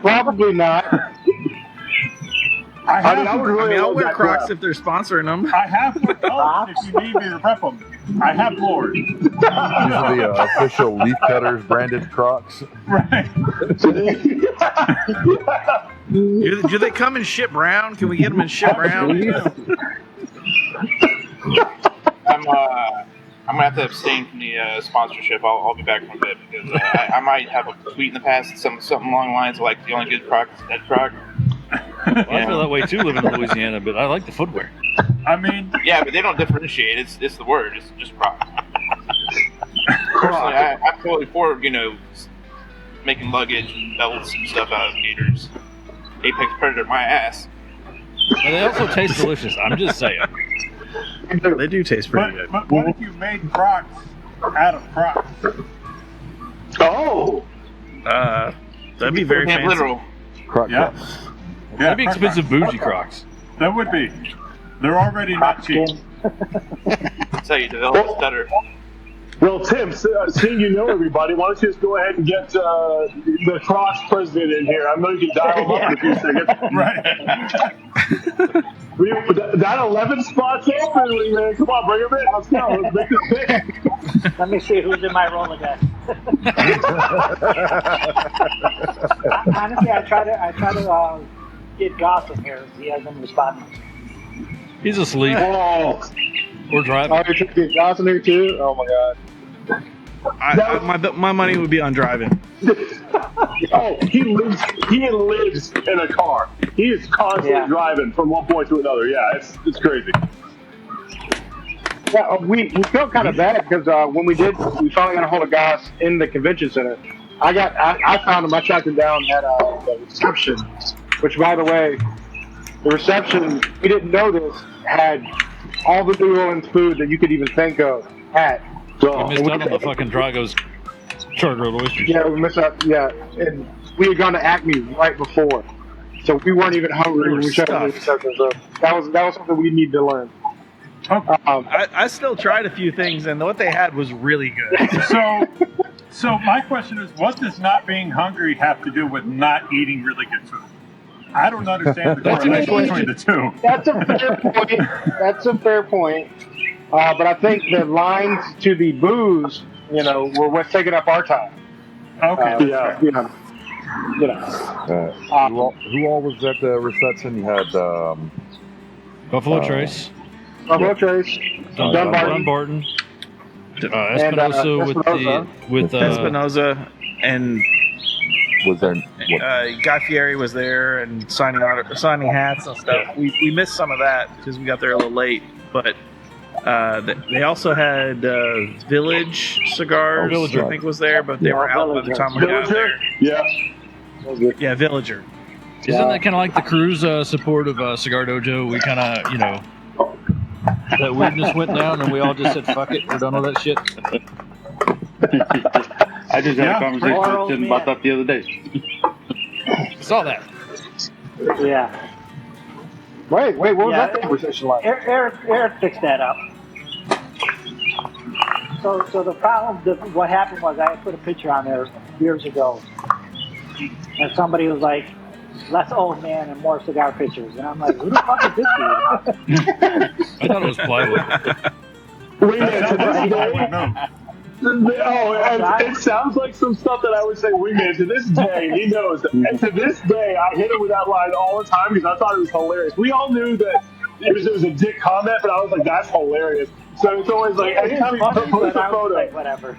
Probably not. I'll wear Crocs if they're sponsoring them. I have put those if you need me to rep them. I have more. These are the official Leaf Cutters branded Crocs. Right. Do they come in shit brown? Can we get them in shit brown? I'm gonna have to abstain from the sponsorship. I'll be back in a bit because I might have a tweet in the past, something along the lines of like the only good Croc is dead Croc. Well, I feel that way too, living in Louisiana, but I like the footwear. I mean, yeah, but they don't differentiate. It's the word. It's just Croc. Personally, I'm totally for making luggage and belts and stuff out of gators. Apex Predator, my ass. But they also taste delicious. I'm just saying. They do taste pretty good. But what if you made Crocs out of Crocs? Oh! That'd be very fancy. Literal. Croc Yeah. Crocs. Yeah, That'd be expensive bougie Crocs. That would be. They're already not cheap. That's how you develop a stutter. Well, Tim, seeing you know everybody, why don't you just go ahead and get the Crocs president in here? I know you can dial him up in a few seconds. Right. That 11 spot's open, man. Come on, bring him in. Let's go. Let's make this pick. Let me see who's in my Rolodex. Honestly, I try to get Goss in here. He hasn't responded. He's asleep. Oh, Or driving. you're trying to get Johnson here too? Oh my God. My money would be on driving. Oh, he lives in a car. He is constantly driving from one point to another. Yeah, it's crazy. Yeah, we felt kind of bad because when we finally got a hold of Goss in the convention center. I found him. I tracked him down at the reception, which, by the way, the reception, we didn't know this, had all the New Orleans food that you could even think of at. We missed out on the fucking Drago's char-grilled oysters. Yeah, we missed out. Yeah, and we had gone to Acme right before, so we weren't even hungry when we showed up. So that was something we needed to learn. I still tried a few things, and what they had was really good. So my question is, what does not being hungry have to do with not eating really good food? I don't understand the correlation between the two. That's a fair point. That's a fair point. But I think the lines to the booze, were what's taking up our time. Okay. Who all was at the reception? You had Buffalo Trace. Buffalo Trace. Dunbarton. Espinosa with Espinosa and was there? Guy Fieri was there and signing hats and stuff. We missed some of that because we got there a little late, but they also had Village Cigars. Villager. I think was there, but they were out by the time we got there. Yeah, Villager. Isn't that kind of like the cruise support of Cigar Dojo? We kind of, that weirdness went down and we all just said, fuck it, we're done with that shit. I just had a conversation with Tim about that the other day. Saw that. Yeah. Wait, what was that conversation like? Eric fixed that up. So the problem, what happened was I put a picture on there years ago, and somebody was like, less old man and more cigar pictures. And I'm like, who the fuck is this dude? I thought it was plywood. Wait a minute, to this day, it sounds like some stuff that I would say, to this day, he knows. And to this day, I hit him with that line all the time because I thought it was hilarious. We all knew that it was a dick comment, but I was like, that's hilarious. So it's always like, anytime he posts a photo. Like, whatever.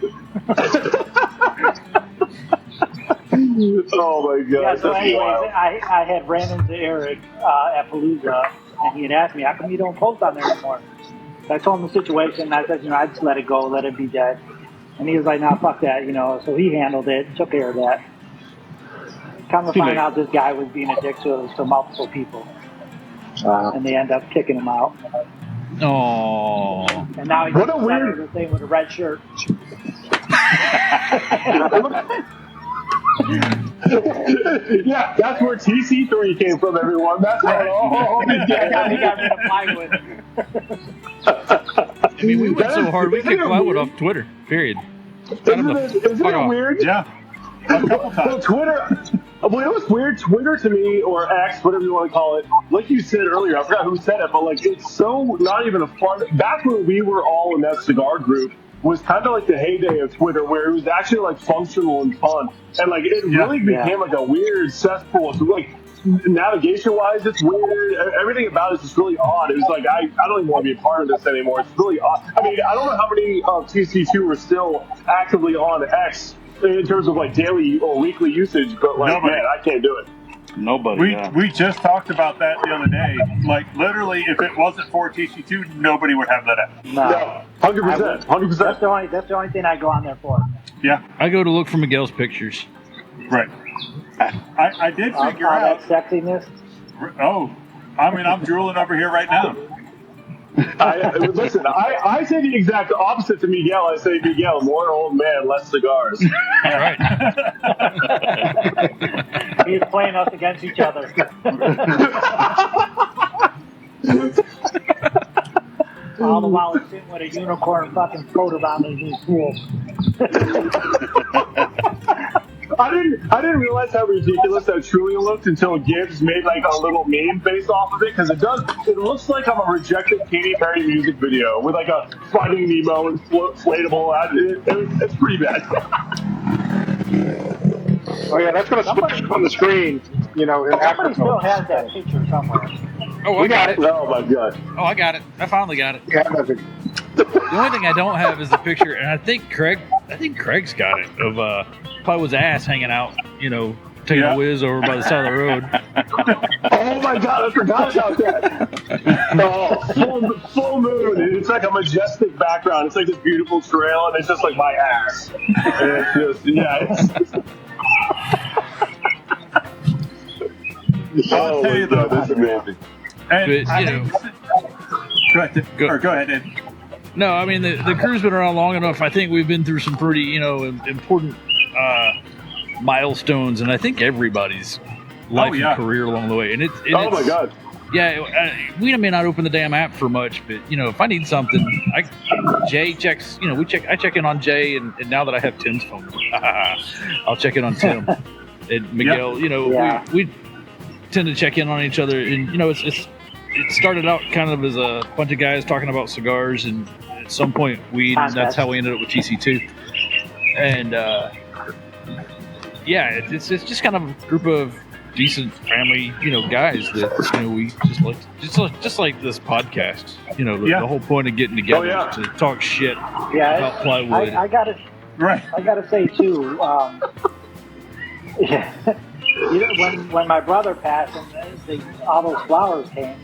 Oh my god. Yeah, so anyways, I had ran into Eric at Palooza, and he had asked me, how come you don't post on there anymore? So I told him the situation, and I said, I'd just let it go, let it be dead. And he was like, nah, fuck that, so he handled it, took care of that. Come to find out this guy was being a dick to multiple people. And they end up kicking him out. Oh. And now he's the thing with a red shirt. Yeah, that's where TC3 came from, everyone. That's how it all began. He got rid of plywood. I mean, we went so hard, we kicked plywood off Twitter, period. Isn't it weird? Yeah. Well, Twitter, it was weird. Twitter to me, or X, whatever you want to call it, like you said earlier, I forgot who said it, but like it's so not even a fun. That's when we were all in that cigar group. Was kind of like the heyday of Twitter, where it was actually like functional and fun, and like it really became like a weird cesspool. So like navigation-wise, it's weird. Everything about it's just really odd. It was like I don't even want to be a part of this anymore. It's really odd. I mean, I don't know how many TC2 were still actively on X in terms of like daily or weekly usage, but like man, I can't do it. Nobody. We just talked about that the other day. Like literally, if it wasn't for TC2, nobody would have that app. No, 100%. 100%. That's the only thing I go on there for. Yeah, I go to look for Miguel's pictures. Right. I did figure out that sexiness. Oh, I mean, I'm drooling over here right now. Listen, I say the exact opposite to Miguel. I say, Miguel, more old man, less cigars. All right. He's playing us against each other. All the while he's sitting with a unicorn fucking float around in his pool. I didn't realize how ridiculous that truly looked until Gibbs made like a little meme based off of it, because it looks like I'm a rejected Katy Perry music video with like a Finding Nemo inflatable. It's pretty bad. Oh yeah, that's gonna splash on the screen. You know, in Somebody still Africa. has that picture somewhere. Oh, We got it. Oh my god. Oh, I got it. I finally got it. Yeah, nothing. The only thing I don't have is the picture, and I think Craig's got it of probably his ass hanging out, you know, taking a whiz over by the side of the road. Oh my god, I forgot about that. Oh, full moon. It's like a majestic background. It's like this beautiful trail, and it's just like my ass. And it's just, I'll tell you though, that's amazing. and But, you know. Go ahead, Ed. No, I mean the crew's been around long enough. I think we've been through some pretty, you know, important milestones, and I think everybody's life and career along the way. And Oh my god. Yeah, we may not open the damn app for much, but you know, if I need something, Jay checks. You know, I check in on Jay, and now that I have Tim's phone number, I'll check in on Tim and Miguel. You know, we tend to check in on each other, and you know, it started out kind of as a bunch of guys talking about cigars, and at some point weed, and that's how we ended up with TC2. And it's just kind of a group of decent family, you know, guys that, you know, we just like this podcast. You know, the whole point of getting together is to talk shit about plywood. I gotta say too. You know, when my brother passed and all those flowers came,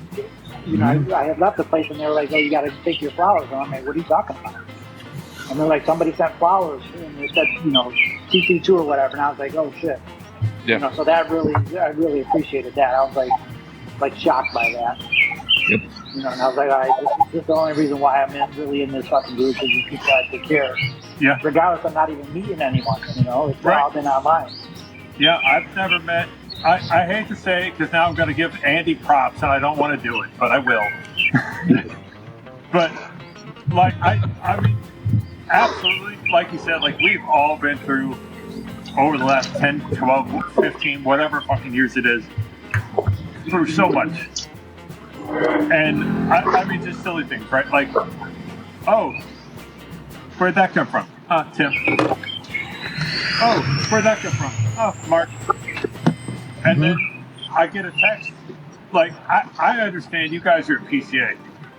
you know, I had left the place and they were like, "Oh, you got to take your flowers." And I'm like, "What are you talking about?" And they're like, "Somebody sent flowers," and they said, you know, TC2 or whatever. And I was like, "Oh shit!" Yeah. You know, so I really appreciated that. I was like shocked by that. Yep. You know, and I was like, "All right, this is the only reason why I'm really in this fucking group, is these people I take care of." Yeah. Regardless of not even meeting anyone, you know, it's all been online. Yeah, I've never met. I hate to say it because now I'm going to give Andy props, and I don't want to do it, but I will. But like I mean, absolutely, like you said, like we've all been through over the last 10, 12, 15, whatever fucking years it is, through so much. And I mean, just silly things, right? Like, oh, where'd that come from? Tim. Oh, where'd that come from? Oh, Mark. And then I get a text. Like, I understand you guys are at PCA.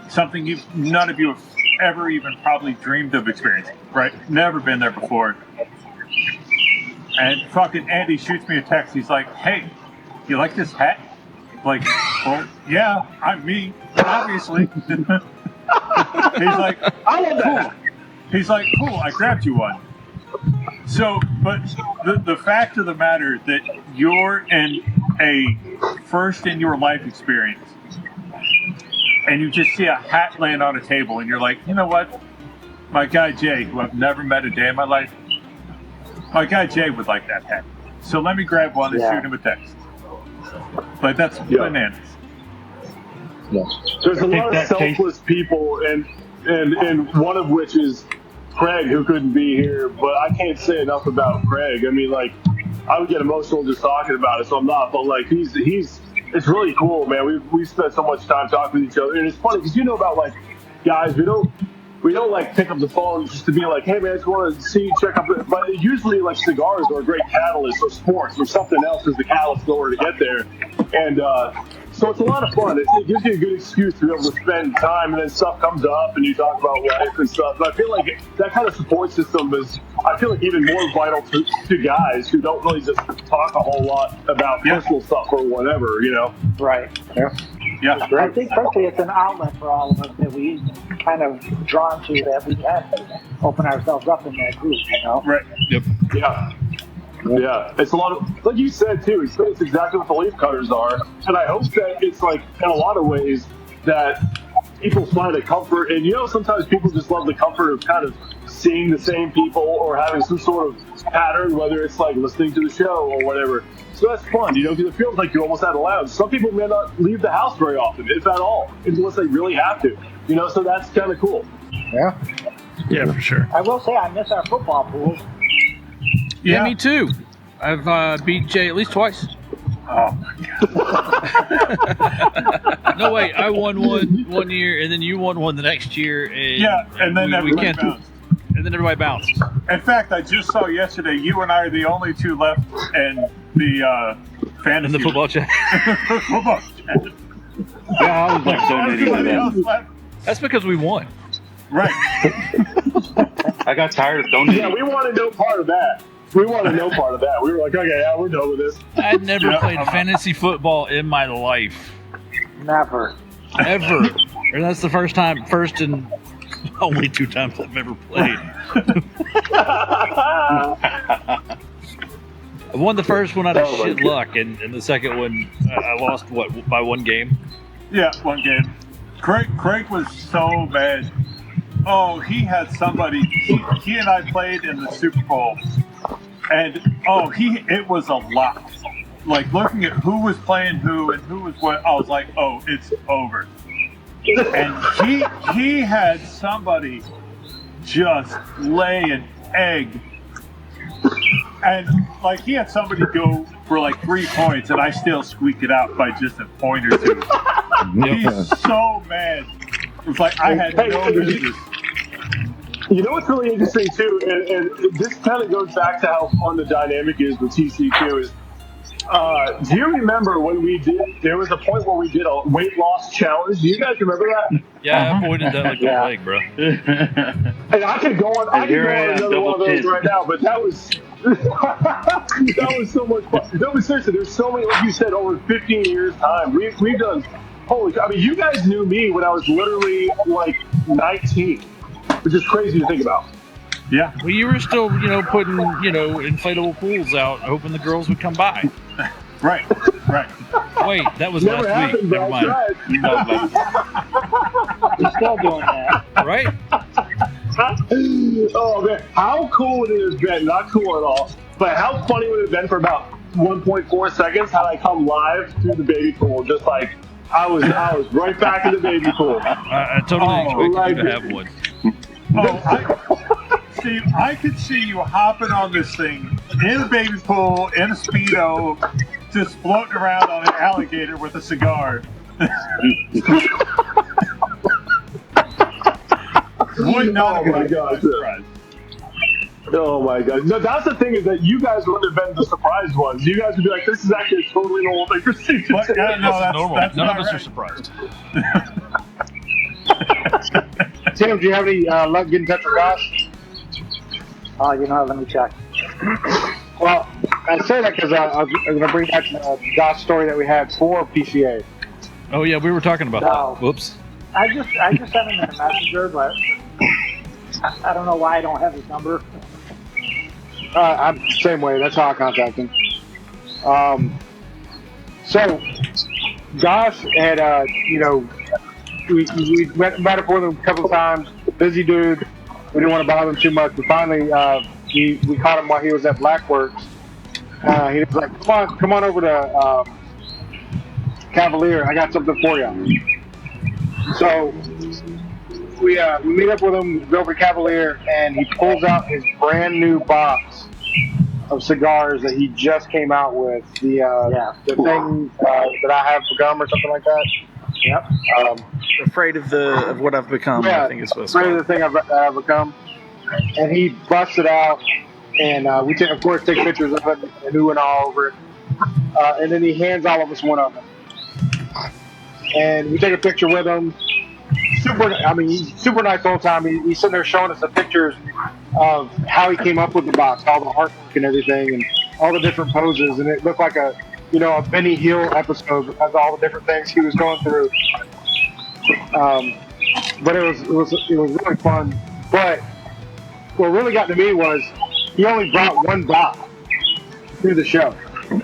Something none of you have ever even probably dreamed of experiencing, right? Never been there before. And fucking Andy shoots me a text. He's like, "Hey, you like this hat?" Like, well, yeah, I'm me, obviously. He's like, "I love that." He's like, "Cool, I grabbed you one." So, but the fact of the matter that you're in a first in your life experience, and you just see a hat laying on a table, and you're like, "You know what? My guy Jay, who I've never met a day in my life, my guy Jay would like that hat. So let me grab one and shoot him a text." Like, that's bananas. There's a lot of selfless people, and one of which is Craig, who couldn't be here, but I can't say enough about Craig. I mean, like, I would get emotional just talking about it, so I'm not, but like, he's it's really cool, man. We spent so much time talking with each other, and it's funny because, you know, about like guys, we don't like pick up the phone just to be like, "Hey man, I just want to see, check up," but usually like cigars are a great catalyst, or sports, or something else is the catalyst in order to get there. And so it's a lot of fun. It gives you a good excuse to be able to spend time, and then stuff comes up and you talk about life and stuff. But I feel like that kind of support system is, I feel like, even more vital to guys who don't really just talk a whole lot about personal stuff or whatever, you know? Right. Yeah. I think personally it's an outlet for all of us that we kind of drawn to, that we can open ourselves up in that group, you know? Right. Yep. Yeah. Yeah, it's a lot of, like you said too, it's exactly what the leaf cutters are. And I hope that it's like, in a lot of ways, that people find a comfort. And you know, sometimes people just love the comfort of kind of seeing the same people or having some sort of pattern, whether it's like listening to the show or whatever. So that's fun, you know, because it feels like you're almost at a lounge. Some people may not leave the house very often, if at all, unless they really have to, you know, so that's kind of cool. Yeah, for sure. I will say I miss our football pools. Yeah, me too. I've beat Jay at least twice. Oh my god! No, wait, I won one year, and then you won one the next year. And Yeah, and then everybody bounced. And then everybody bounced. In fact, I just saw yesterday you and I are the only two left in the fantasy. In the football chat. Football chat. Yeah, I was like donating to Everybody else them. left. That's because we won. Right. I got tired of donating. Yeah, we wanted no part of that. We wanted no part of that. We were like, okay, yeah, we're done with this. I'd never Yeah, played I'm- fantasy football in my life. Never. Ever. And that's the first and only 2 times I've ever played. I won the first one out of shit luck, and the second one, I lost, by 1 game? Yeah, 1 game. Craig was so mad. Oh, he had somebody. He and I played in the Super Bowl, and it was a lot. Like looking at who was playing who and who was what, I was like, oh, it's over. And he had somebody just lay an egg, and like he had somebody go for like 3 points, and I still squeaked it out by just a point or 2. He's so mad. It's like I had no business. You know what's really interesting too, and this kind of goes back to how fun the dynamic is with TC2 is. Do you remember when there was a point where we did a weight loss challenge? Do you guys remember that? Yeah, I avoided that like the plague, bro. And I could go on, another one of those right now, but that was that was so much fun. No, but seriously, there's so many, like you said, over 15 years time. We've done, I mean, you guys knew me when I was literally like 19, which is crazy to think about. Yeah. Well, you were still, putting, inflatable pools out, hoping the girls would come by. Right. Wait, that was Never last happened, week. but Never I mind. tried. We're still doing that. Right? Oh man, how cool would it have been? Not cool at all, but how funny would it have been for about 1.4 seconds had I come live through the baby pool, just like I was right back in the baby pool. I totally expected you to have one. I could see you hopping on this thing in a baby pool, in a Speedo, just floating around on an alligator with a cigar. Would not Oh my god. Oh my god. No, that's the thing, is that you guys would have been the surprised ones. You guys would be like, this is actually a totally normal thing for Steve to But, say. yeah, no, that's Normal. that's None not of us are right. surprised. Tim, do you have any luck getting in touch with Josh? Let me check. Well, I say that because I'm going to bring back Josh's story that we had for PCA. Oh, yeah, we were talking about No. that. Whoops. I just sent him a messenger, but I don't know why I don't have his number. I'm the same way. That's how I contact him. So, Josh had, we met up with him a couple of times. Busy dude. We didn't want to bother him too much. But finally, we caught him while he was at Blackworks. He was like, come on over to Cavalier. I got something for you. So we meet up with him, go over to Cavalier, and he pulls out his brand new box of cigars that he just came out with. The thing that I have for gum or something like that. Yep. Afraid of what I've become. Yeah, I think it's supposed afraid to of the thing I've become. And he busts it out, and we of course take pictures of it and ooh and all over it. And then he hands all of us one of them. And we take a picture with him. He's super nice the whole time. He's sitting there showing us the pictures of how he came up with the box, all the artwork and everything, and all the different poses. And it looked like a Benny Hill episode of all the different things he was going through. But it was really fun. But what really got to me was he only brought one box to the show. And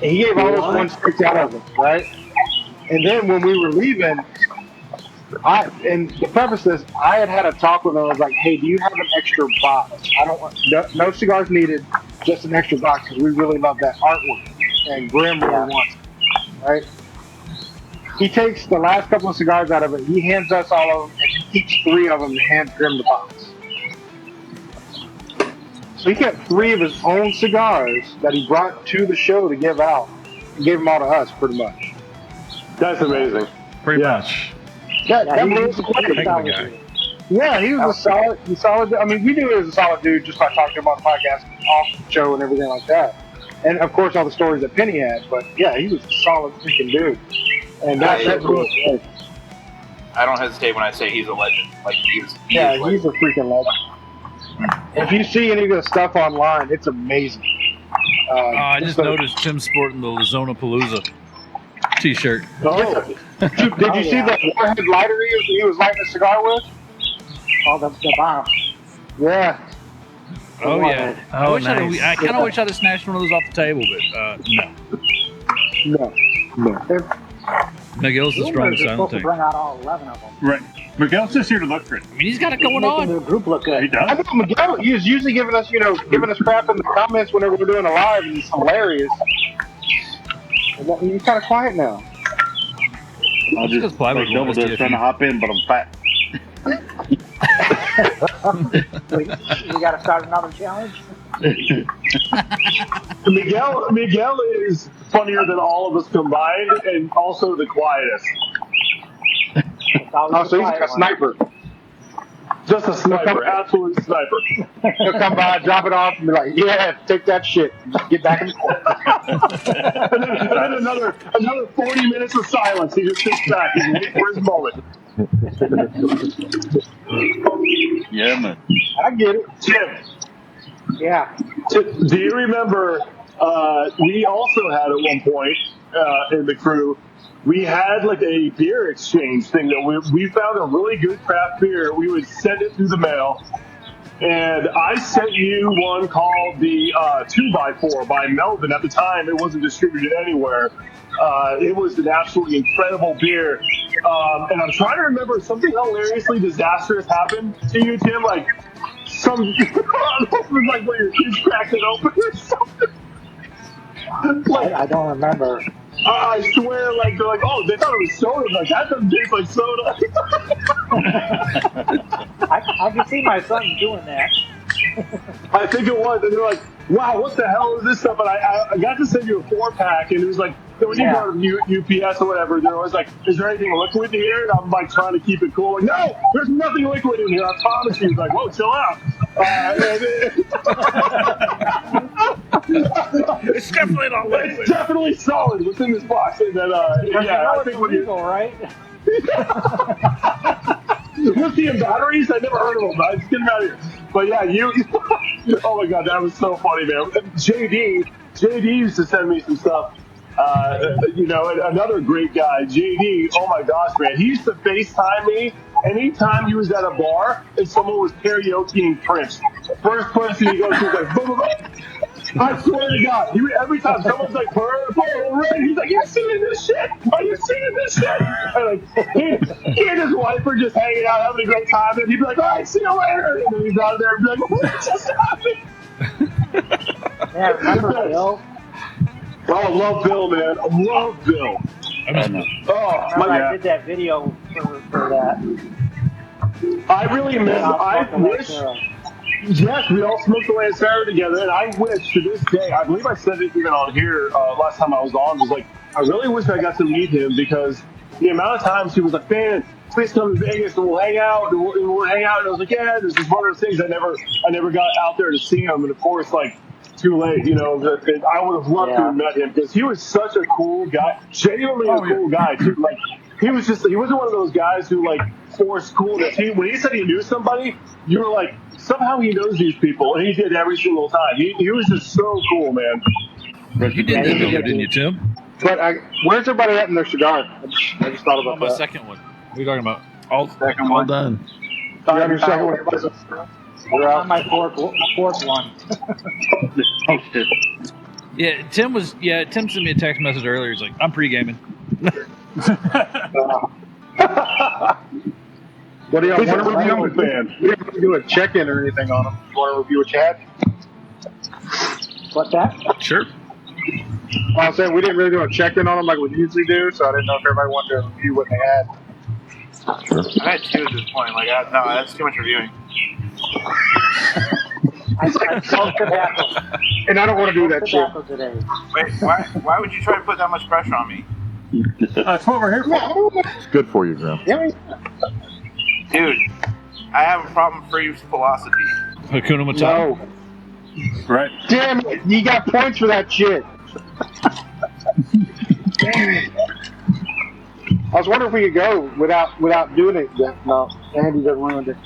he gave all us one straight out of it, right? And then when we were leaving, and to preface this, I had a talk with him. I was like, hey, do you have an extra box? I don't want, no cigars needed, just an extra box, because we really love that artwork. And Grimm really wants it, right? He takes the last couple of cigars out of it. He hands us all of them, and he keeps 3 of them and hands Grimm the box. So he kept 3 of his own cigars that he brought to the show to give out. He gave them all to us, pretty much. That's amazing. Pretty much. That Yeah, blew he's us away. Heck of a guy. Yeah, he was a solid. I mean, we knew he was a solid dude just by talking to him on the podcast, off the show, and everything like that. And of course, all the stories that Penny had. But yeah, he was a solid freaking dude. And that blew us away. I don't hesitate when I say he's a legend. Like he's He's a freaking legend. If you see any of the stuff online, it's amazing. I just noticed Tim sporting the Lazona Palooza T-shirt. Oh, did you see that warhead lighter he was lighting a cigar with? Oh, the bomb. Yeah. Oh yeah. Oh, nice. I kind of wish I'd have snatched one of those off the table, but no. No. Miguel's the strong Rumors are silent supposed to thing. bring out all 11 of them. Right. Miguel's just here to look for it. I mean, he's got it going Making on. the group look good. He I does. know Miguel, he was usually giving us crap in the comments whenever we're doing a live, and it's hilarious. And he's kind of quiet now. I because just Plywood like double wants dutch to trying to hop in, but I'm fat. We got to start another challenge. Miguel is funnier than all of us combined, and also the quietest. Oh, so he's like a sniper. Just a sniper, absolute sniper. He'll come by, drop it off, and be like, "Yeah, take that shit. Get back in the court." and then another 40 minutes of silence. He just sits back and waits for his moment. Yeah, man. I get it. Tim, Yeah. do you remember? We also had at one point in the crew. We had like a beer exchange thing that we found a really good craft beer. We would send it through the mail, and I sent you one called the 2x4 by Melvin. At the time, it wasn't distributed anywhere. It was an absolutely incredible beer, and I'm trying to remember something hilariously disastrous happened to you, Tim. Like some, like when your kids cracked it open or something. Like, I don't remember. I swear, like they're like, oh, they thought it was soda. Like that doesn't taste like soda. I can see my son doing that. I think it was, and they're like, wow, what the hell is this stuff? And I got to send you a 4-pack, and it was like, when you go to UPS or whatever, they're always like, is there anything liquid in here? And I'm like trying to keep it cool. Like, no, there's nothing liquid in here. I promise you. He's like, whoa, chill out. It's definitely not liquid. It's definitely solid within this box. And then, yeah, I think when you Illegal, right? lithium batteries, I never heard of them. Just get them out of here. But yeah, oh my god, that was so funny, man. JD used to send me some stuff. And another great guy, JD. Oh my gosh, man, he used to FaceTime me anytime he was at a bar and someone was karaokeing Prince. First person he goes to is like, boom, boom, boom. I swear to God, every time someone's like, purple rain, he's like, you singing this shit? Are you singing this shit? And like, he and his wife were just hanging out, having a great time, and he'd be like, all right, see you later. And then he's out there and be like, what just happened? Yeah, remember Bill? Oh, I love Bill, man. I love Bill. I know. Oh, Remember my I did that video for that. I really miss. I wish. Yes, we all smoked the Lancero together, and I wish to this day. I believe I said it even on here last time I was on. Was like, I really wish I got to meet him because the amount of times he was like, "Man, please come to Vegas and we'll hang out." And we'll hang out, and I was like, "Yeah." This is one of those things I never got out there to see him, and of course, like. Too late, I would have loved to have met him because he was such a cool guy, genuinely a cool guy too. Like he wasn't one of those guys who like forced coolness. When he said he knew somebody, you were like, somehow he knows these people, and he did every single time. He was just so cool, man. You did that video, didn't you, Tim? But where's everybody at in their cigar? I just thought about My that. second one. What are you talking about? All done. You have your second one. You're On out. my fourth one. Oh shit. Yeah, Tim sent me a text message earlier. He's like, I'm pre-gaming. What do you He's a want to Grimm review? fan. We didn't do a check-in or anything on them. You want to review what you had? What's that? Sure. I was saying we didn't really do a check-in on them like we usually do, so I didn't know if everybody wanted to review what they had. I had 2 at this point. Like, no, that's too much reviewing. I smoked tobacco. And I don't want to do that shit. Tobacco today. Wait, why would you try to put that much pressure on me? That's what we're here for. It's good for you, Grimm. Yeah, Dude, I have a problem-free philosophy. Hakuna Matata. no. Right. Damn it. You got points for that shit. I was wondering if we could go without doing it. No, Andy just ruined it.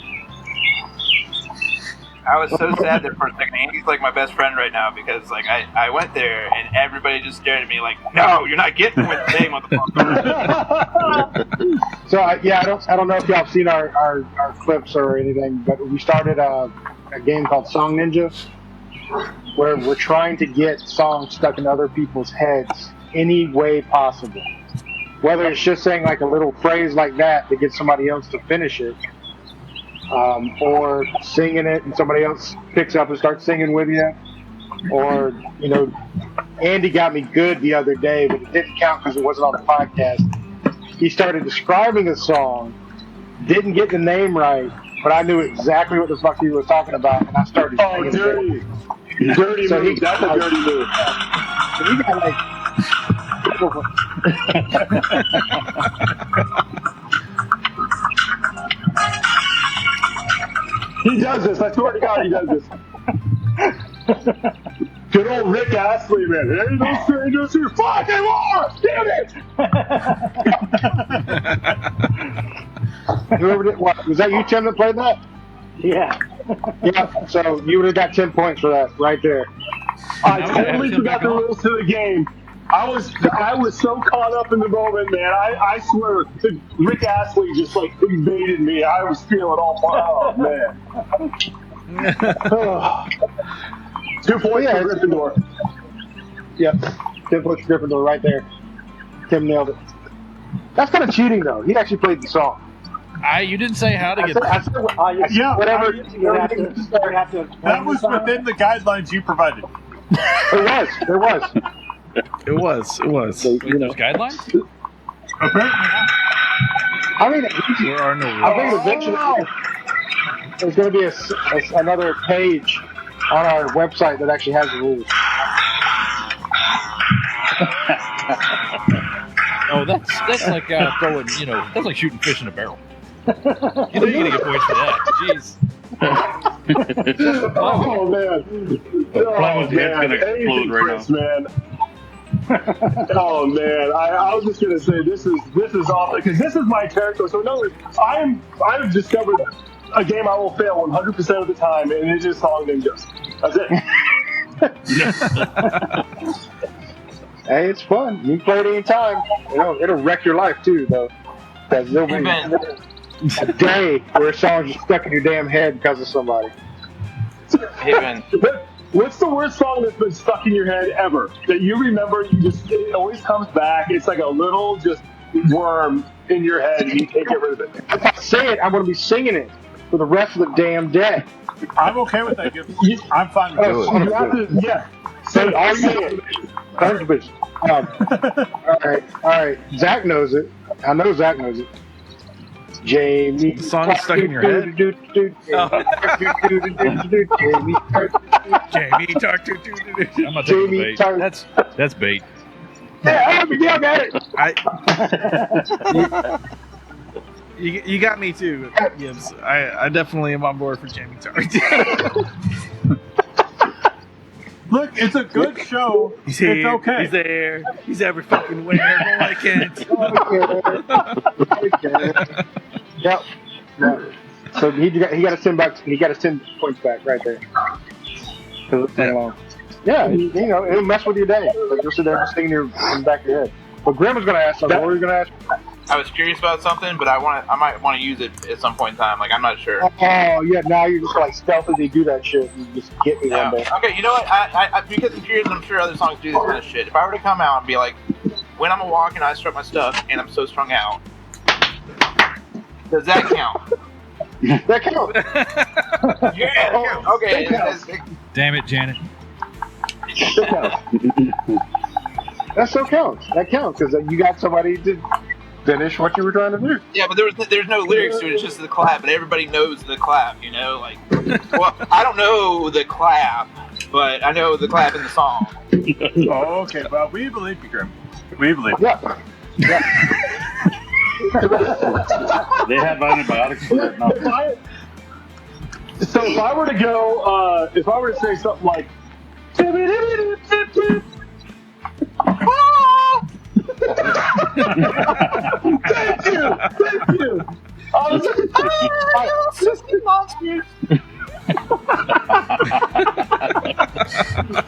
I was so sad there for a second. Andy's like my best friend right now because like I went there and everybody just stared at me like, no, you're not getting with today, motherfucker. So I don't know if y'all have seen our clips or anything, but we started a game called Song Ninja, where we're trying to get songs stuck in other people's heads any way possible. Whether it's just saying like a little phrase like that to get somebody else to finish it, or singing it and somebody else picks up and starts singing with you, or Andy got me good the other day, but it didn't count because it wasn't on the podcast. He started describing a song, didn't get the name right, but I knew exactly what the fuck he was talking about, and I started singing dirty. it. Dirty So move. That's a dirty move. So he got like. He does this. I swear to God, he does this. Good old Rick Astley, man. There ain't no strangers here. Fucking more! Damn it! Whoever did, what, was that you, Tim, that played that? Yeah. Yeah, so you would have got 10 points for that right there. I totally forgot the rules to the game. I was so caught up in the moment, man. I swear, Rick Astley just like invaded me. I was feeling all oh man. 2 points for Gryffindor. Yep, 10 points for Gryffindor right there. Tim nailed it. That's kind of cheating, though. He actually played the song. You didn't say how to get I said, Yeah, whatever. You have to that was within the guidelines you provided. There was. It was. So, There's guidelines? Apparently not. I mean, There are no rules. I think eventually there's going to be another page on our website that actually has the rules. Oh, that's like throwing, that's like shooting fish in a barrel. You're gonna get points for that. Jeez. Oh man. Plymouth's head's gonna explode right Chris, man. Oh man, I was just gonna say this is awesome because this is my territory. So no, I've discovered a game I will fail 100% of the time, and it's just Song Ninja. That's it. Hey, it's fun. You can play it any time. It'll wreck your life too, though. Because there'll be a day where a song's just stuck in your damn head because of somebody. Hey, man. What's the worst song that's been stuck in your head ever? That you remember, it always comes back. It's like a little just worm in your head, and you can't get rid of it. If I say it, I'm going to be singing it for the rest of the damn day. I'm okay with that. I'm fine with Oh, it. You have to, yeah. Say all you say. All right. Zach knows it. I know Zach knows it. Jamie. The song is stuck in your head. Jamie, Jamie, I'm not taking the bait. That's bait. Yeah, I got it. You got me too, Gibbs. I definitely am on board for Jamie Tart. Look, it's a good show. He's here. It's okay. He's there. He's every fucking where. No, I can't. Yep. So he got to send back. He got to send points back right there. Because it's been long. Yeah, it'll mess with your day. Like you'll sit there just thinking in the back of your head. But Grimm was going to ask something. What were you going to ask? I was curious about something, but I might want to use it at some point in time. Like I'm not sure. Oh yeah, now you're just like stealthily do that shit and just get me one day. Okay, you know what? I because I'm curious, and I'm sure other songs do this kind of shit. If I were to come out and be like, when I'm walking, I strut my stuff, and I'm so strung out, does that count? That counts. Yeah. Okay. Damn it, Janet. That counts. That still counts. That counts because you got somebody to finish what you were trying to do. Yeah, but there's no lyrics to it. It's just the clap, and everybody knows the clap. You know, like, well, I don't know the clap, but I know the clap in the song. Oh, okay. Well, we believe you, Grimm. We believe you. Yeah. They have antibiotics for that now. So if I were to go, if I were to say something like, thank you.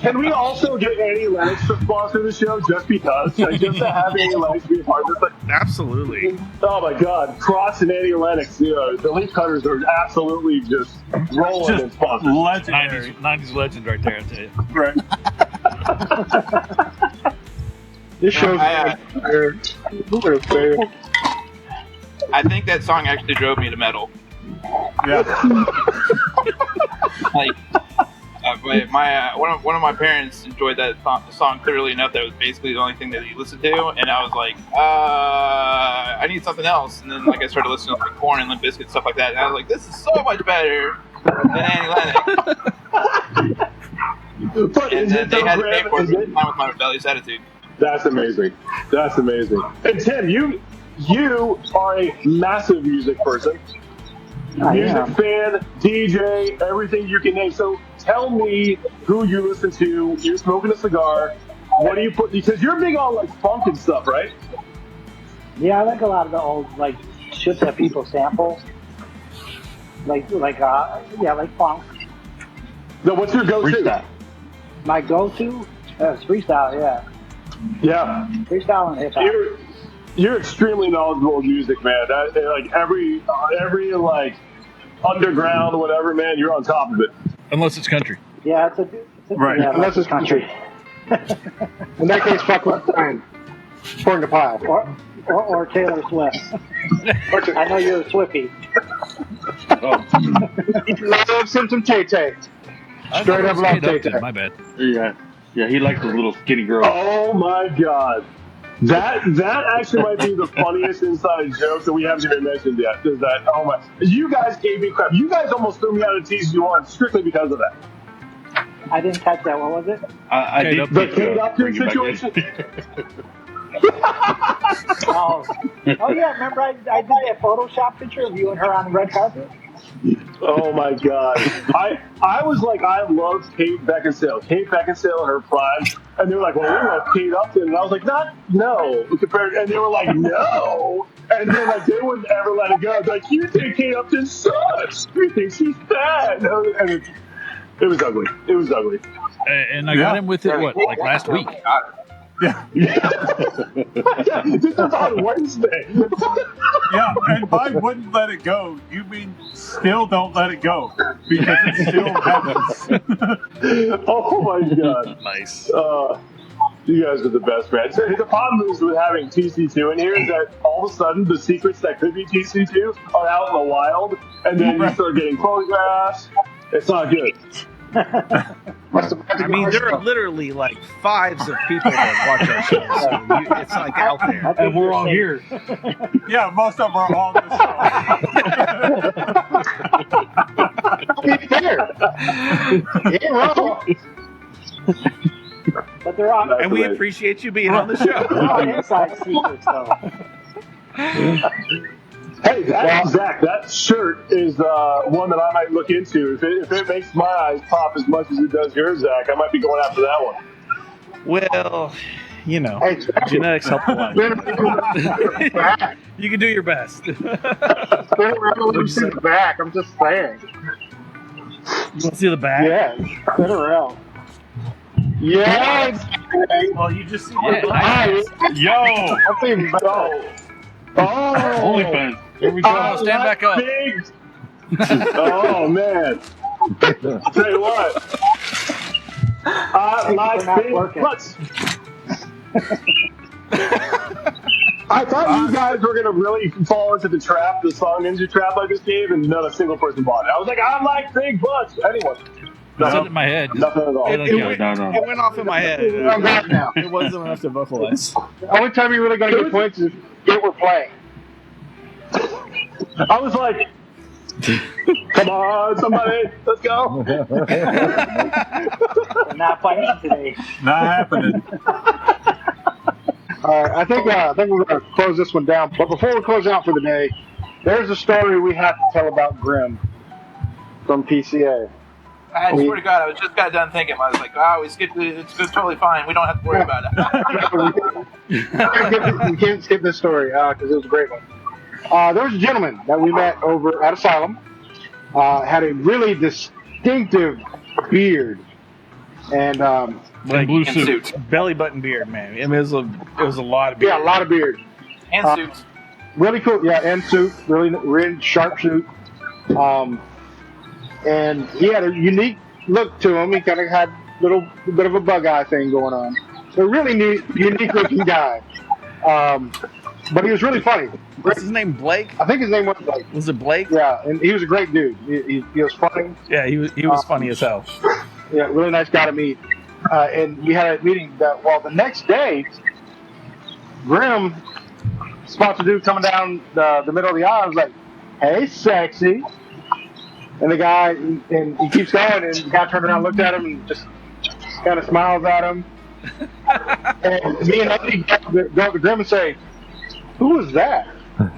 Can we also get Annie Lennox to sponsor the show just because? Like, just to have Annie Lennox be a part of this? Like, Absolutely. oh my God, Cross and Annie Lennox, you know, the Leaf Cutters are absolutely just rolling in sponsors. Legendary. 90s legend right there, I tell you. Right. This show's I think that song actually drove me to metal. Yeah. Like, one of my parents enjoyed that song thoroughly enough that it was basically the only thing that he listened to, and I was like, I need something else. And then like I started listening to like Korn and Limp Bizkit, stuff like that, and I was like, this is so much better than Annie Lennox. And then they had to pay for it with my rebellious attitude. That's amazing. That's amazing. And Tim, you are a massive music person. Music fan, DJ, everything you can name. So tell me who you listen to. You're smoking a cigar. What do you put? Because you're big on like funk and stuff, right? Yeah, I like a lot of the old like shit that people sample. Like funk. No, what's your go-to? Freestyle. My go-to is freestyle. Yeah, Yeah. freestyle and hip hop. You're extremely knowledgeable of music, man. That, like every like underground, whatever, man, you're on top of it. Unless it's country. Yeah, it's a Right. Yeah, Unless it's country. In that case, fuck with Brian. Corn to pie. or Taylor Swift. I know you're a Swiftie. Love some Tay-Tay. Straight up love Tay-Tay. My bad. Yeah, he likes those little skinny girls. Oh my God. That actually might be the funniest inside joke that we haven't even mentioned yet. Is that, oh my, you guys gave me crap. You guys almost threw me out of TC1 strictly because of that. I didn't catch that. What was it? I did The Kate Upton situation. Oh yeah. Remember I did a Photoshop picture of you and her on the red carpet. Oh my God. I was like, I love Kate Beckinsale. Kate Beckinsale in her prime. And they were like, well, we love Kate Upton. And I was like, no. And they were like, no. And then like they wouldn't ever let it go. Like, you think Kate Upton sucks. You think she's bad. And it was ugly. It was ugly. And I got him with it, what, like last week? Yeah. This is on Wednesday. Yeah, and by wouldn't let it go, you mean still don't let it go, because it still happens. Oh my God. Nice. You guys are the best, man. So the problem is with having TC2 in here is that all of a sudden the secrets that could be TC2 are out in the wild, and then you start getting photographs. It's not good. I mean, there are literally like fives of people that watch our show. So it's like out there. And we're all here. Yeah, most of them are on the Be fair. Ain't wrong. But they're all, And we appreciate you being on the show. they're all inside secrets, though. Hey, Zach, that shirt is one that I might look into. If it makes my eyes pop as much as it does yours, Zach, I might be going after that one. Well, you know, Hey, genetics help a lot. You can do your best. Spin around and see the back. I'm just saying. You want to see the back? Yeah. Spin around. Yes. Well, you just see Yeah, nice. Yo! I'm thinking about. Oh. OnlyFans. Here we go. Stand back up. Oh man! I'll tell you what. I like big butts. I thought you guys were gonna really fall into the trap, the song Ninja Trap I just gave, and not a single person bought it. I was like, I like big butts. Anyone? It's in my head. Nothing at all. It went off in my head. I'm back now. It wasn't enough to vocalize. The only time you're really gonna get points is forget we're playing. I was like, come on, somebody, let's go. We're not fighting today. Not happening. All right, I think we're going to close this one down. But before we close out for the day, there's a story we have to tell about Grimm from PCA. I swear to God, I was just got done thinking. I was like, "Oh, we skipped it. It's totally fine. We don't have to worry about it." We can't skip this story because it was a great one. There was a gentleman that we met over at Asylum. Had a really distinctive beard and blue suit. belly button beard, man. I mean, it was a lot of beard. Yeah, a lot of beard And suits. Really cool. Yeah, and suit. Really sharp suit. And he had a unique look to him. He kind of had a little bit of a bug eye thing going on. So really unique looking guy. But he was really funny. What's his name? Blake? I think his name was Blake. Was it Blake? Yeah, and he was a great dude. He was funny. Yeah, he was funny as hell. Yeah, really nice guy to meet. And we had a meeting that, the next day, Grimm spots a dude coming down the middle of the aisle. I was like, "Hey, sexy." And the guy, and he keeps going, and the guy turned around, looked at him, and just kind of smiles at him. And me and Andy go up to Grimm and say, "Who was that?" And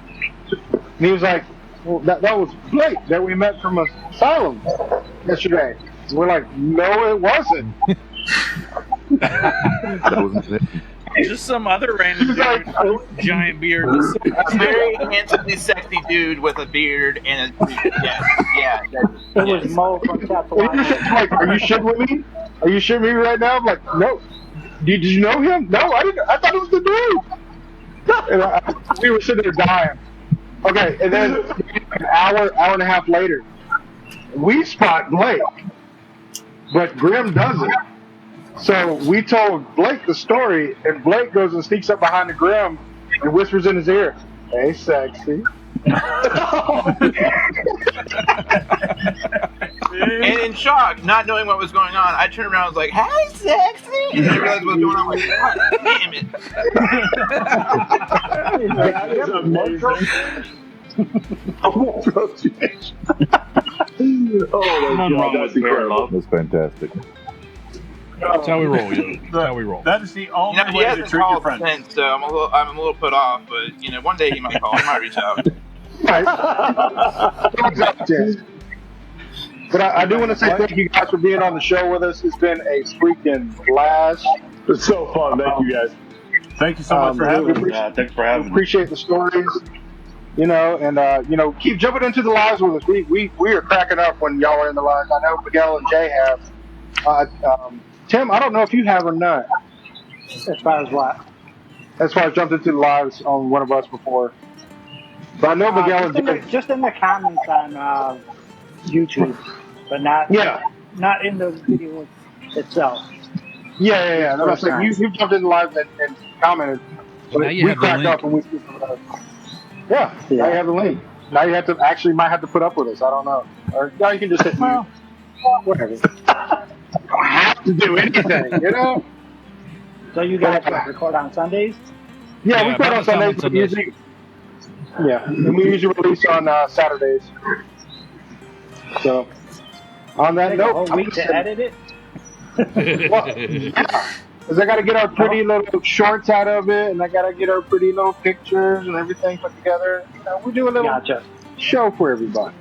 he was like, "Well, that was Blake that we met from Asylum yesterday." And we're like, "No, it wasn't." That wasn't it. Just some other random dude with a giant beard. A very handsomely sexy dude with a beard and a yeah. It was Mo from Casablanca. Like, "Are you shitting with me? Are you shitting with me right now?" I'm like, "No." Did you know him? No, I didn't. I thought it was the dude. And we were sitting there dying. Okay, and then an hour and a half later, we spot Blake, but Grimm doesn't. So we told Blake the story, and Blake goes and sneaks up behind the Grimm and whispers in his ear, "Hey, sexy." And in shock, not knowing what was going on, I turned around and was like, "Hi, sexy!" And I realized what was going on. I was like, "God damn it!" That is amazing. Oh my God, that's incredible. That's fantastic. That's how we roll, yo. That's how we roll. That is the only He way to hasn't treat your called friends. since, so I'm a little put off. But one day he might call. He might reach out. Right. But I do want to say thank you guys for being on the show with us. It's been a freaking blast. It's so fun. Thank you guys. Thank you so much for having me. Yeah, thanks for having me. Appreciate the stories, and keep jumping into the lives with us. We are cracking up when y'all are in the lives. I know Miguel and Jay have. Tim, I don't know if you have or not. As far as what? As far as jumped into the lives on one of us before. But I know Miguel and Jay. Just in the comments on YouTube, but not in the video itself. Yeah. No, like you jumped in the live and commented. Well, now you we have the cracked link. up and we. Now you have the link. Now you have to might have to put up with us. I don't know. Or now you can just hit mute. Whatever. Don't have to do anything, So you guys record on Sundays? Yeah, we Yeah, put on about the time Sundays. on Sundays. And we usually release on Saturdays. So, on that Take a note, whole week to edit it? because I got to get our pretty little shorts out of it, and I got to get our pretty little pictures and everything put together. We do a little show for everybody.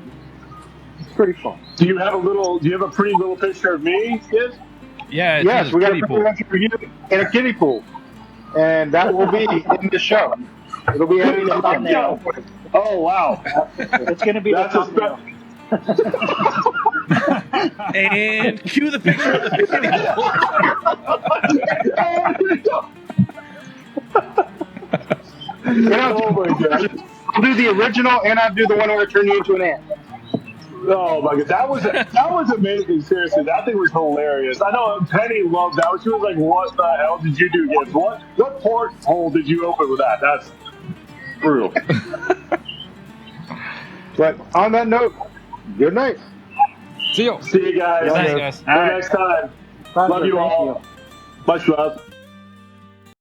It's pretty fun. Do you have a pretty little picture of me, Skiz? Yeah, it's Yes, in we his got a kiddie pretty pool. picture for you in a kiddie pool, and that will be in the show. It'll be in the thumbnail. Oh wow, It's going to be that's the a thumbnail. And cue the picture of the kiddie Oh my God. I'll do the original, and I'll do the one where I turn you into an ant. Oh my God, that was amazing. Seriously, that thing was hilarious. I know Penny loved that. She was like, "What the hell did you do, Gibbs? What porthole did you open with that?" That's brutal. But on that note, good night. See you. See you guys. Thanks, guys. Till next time. Love you all. Much love.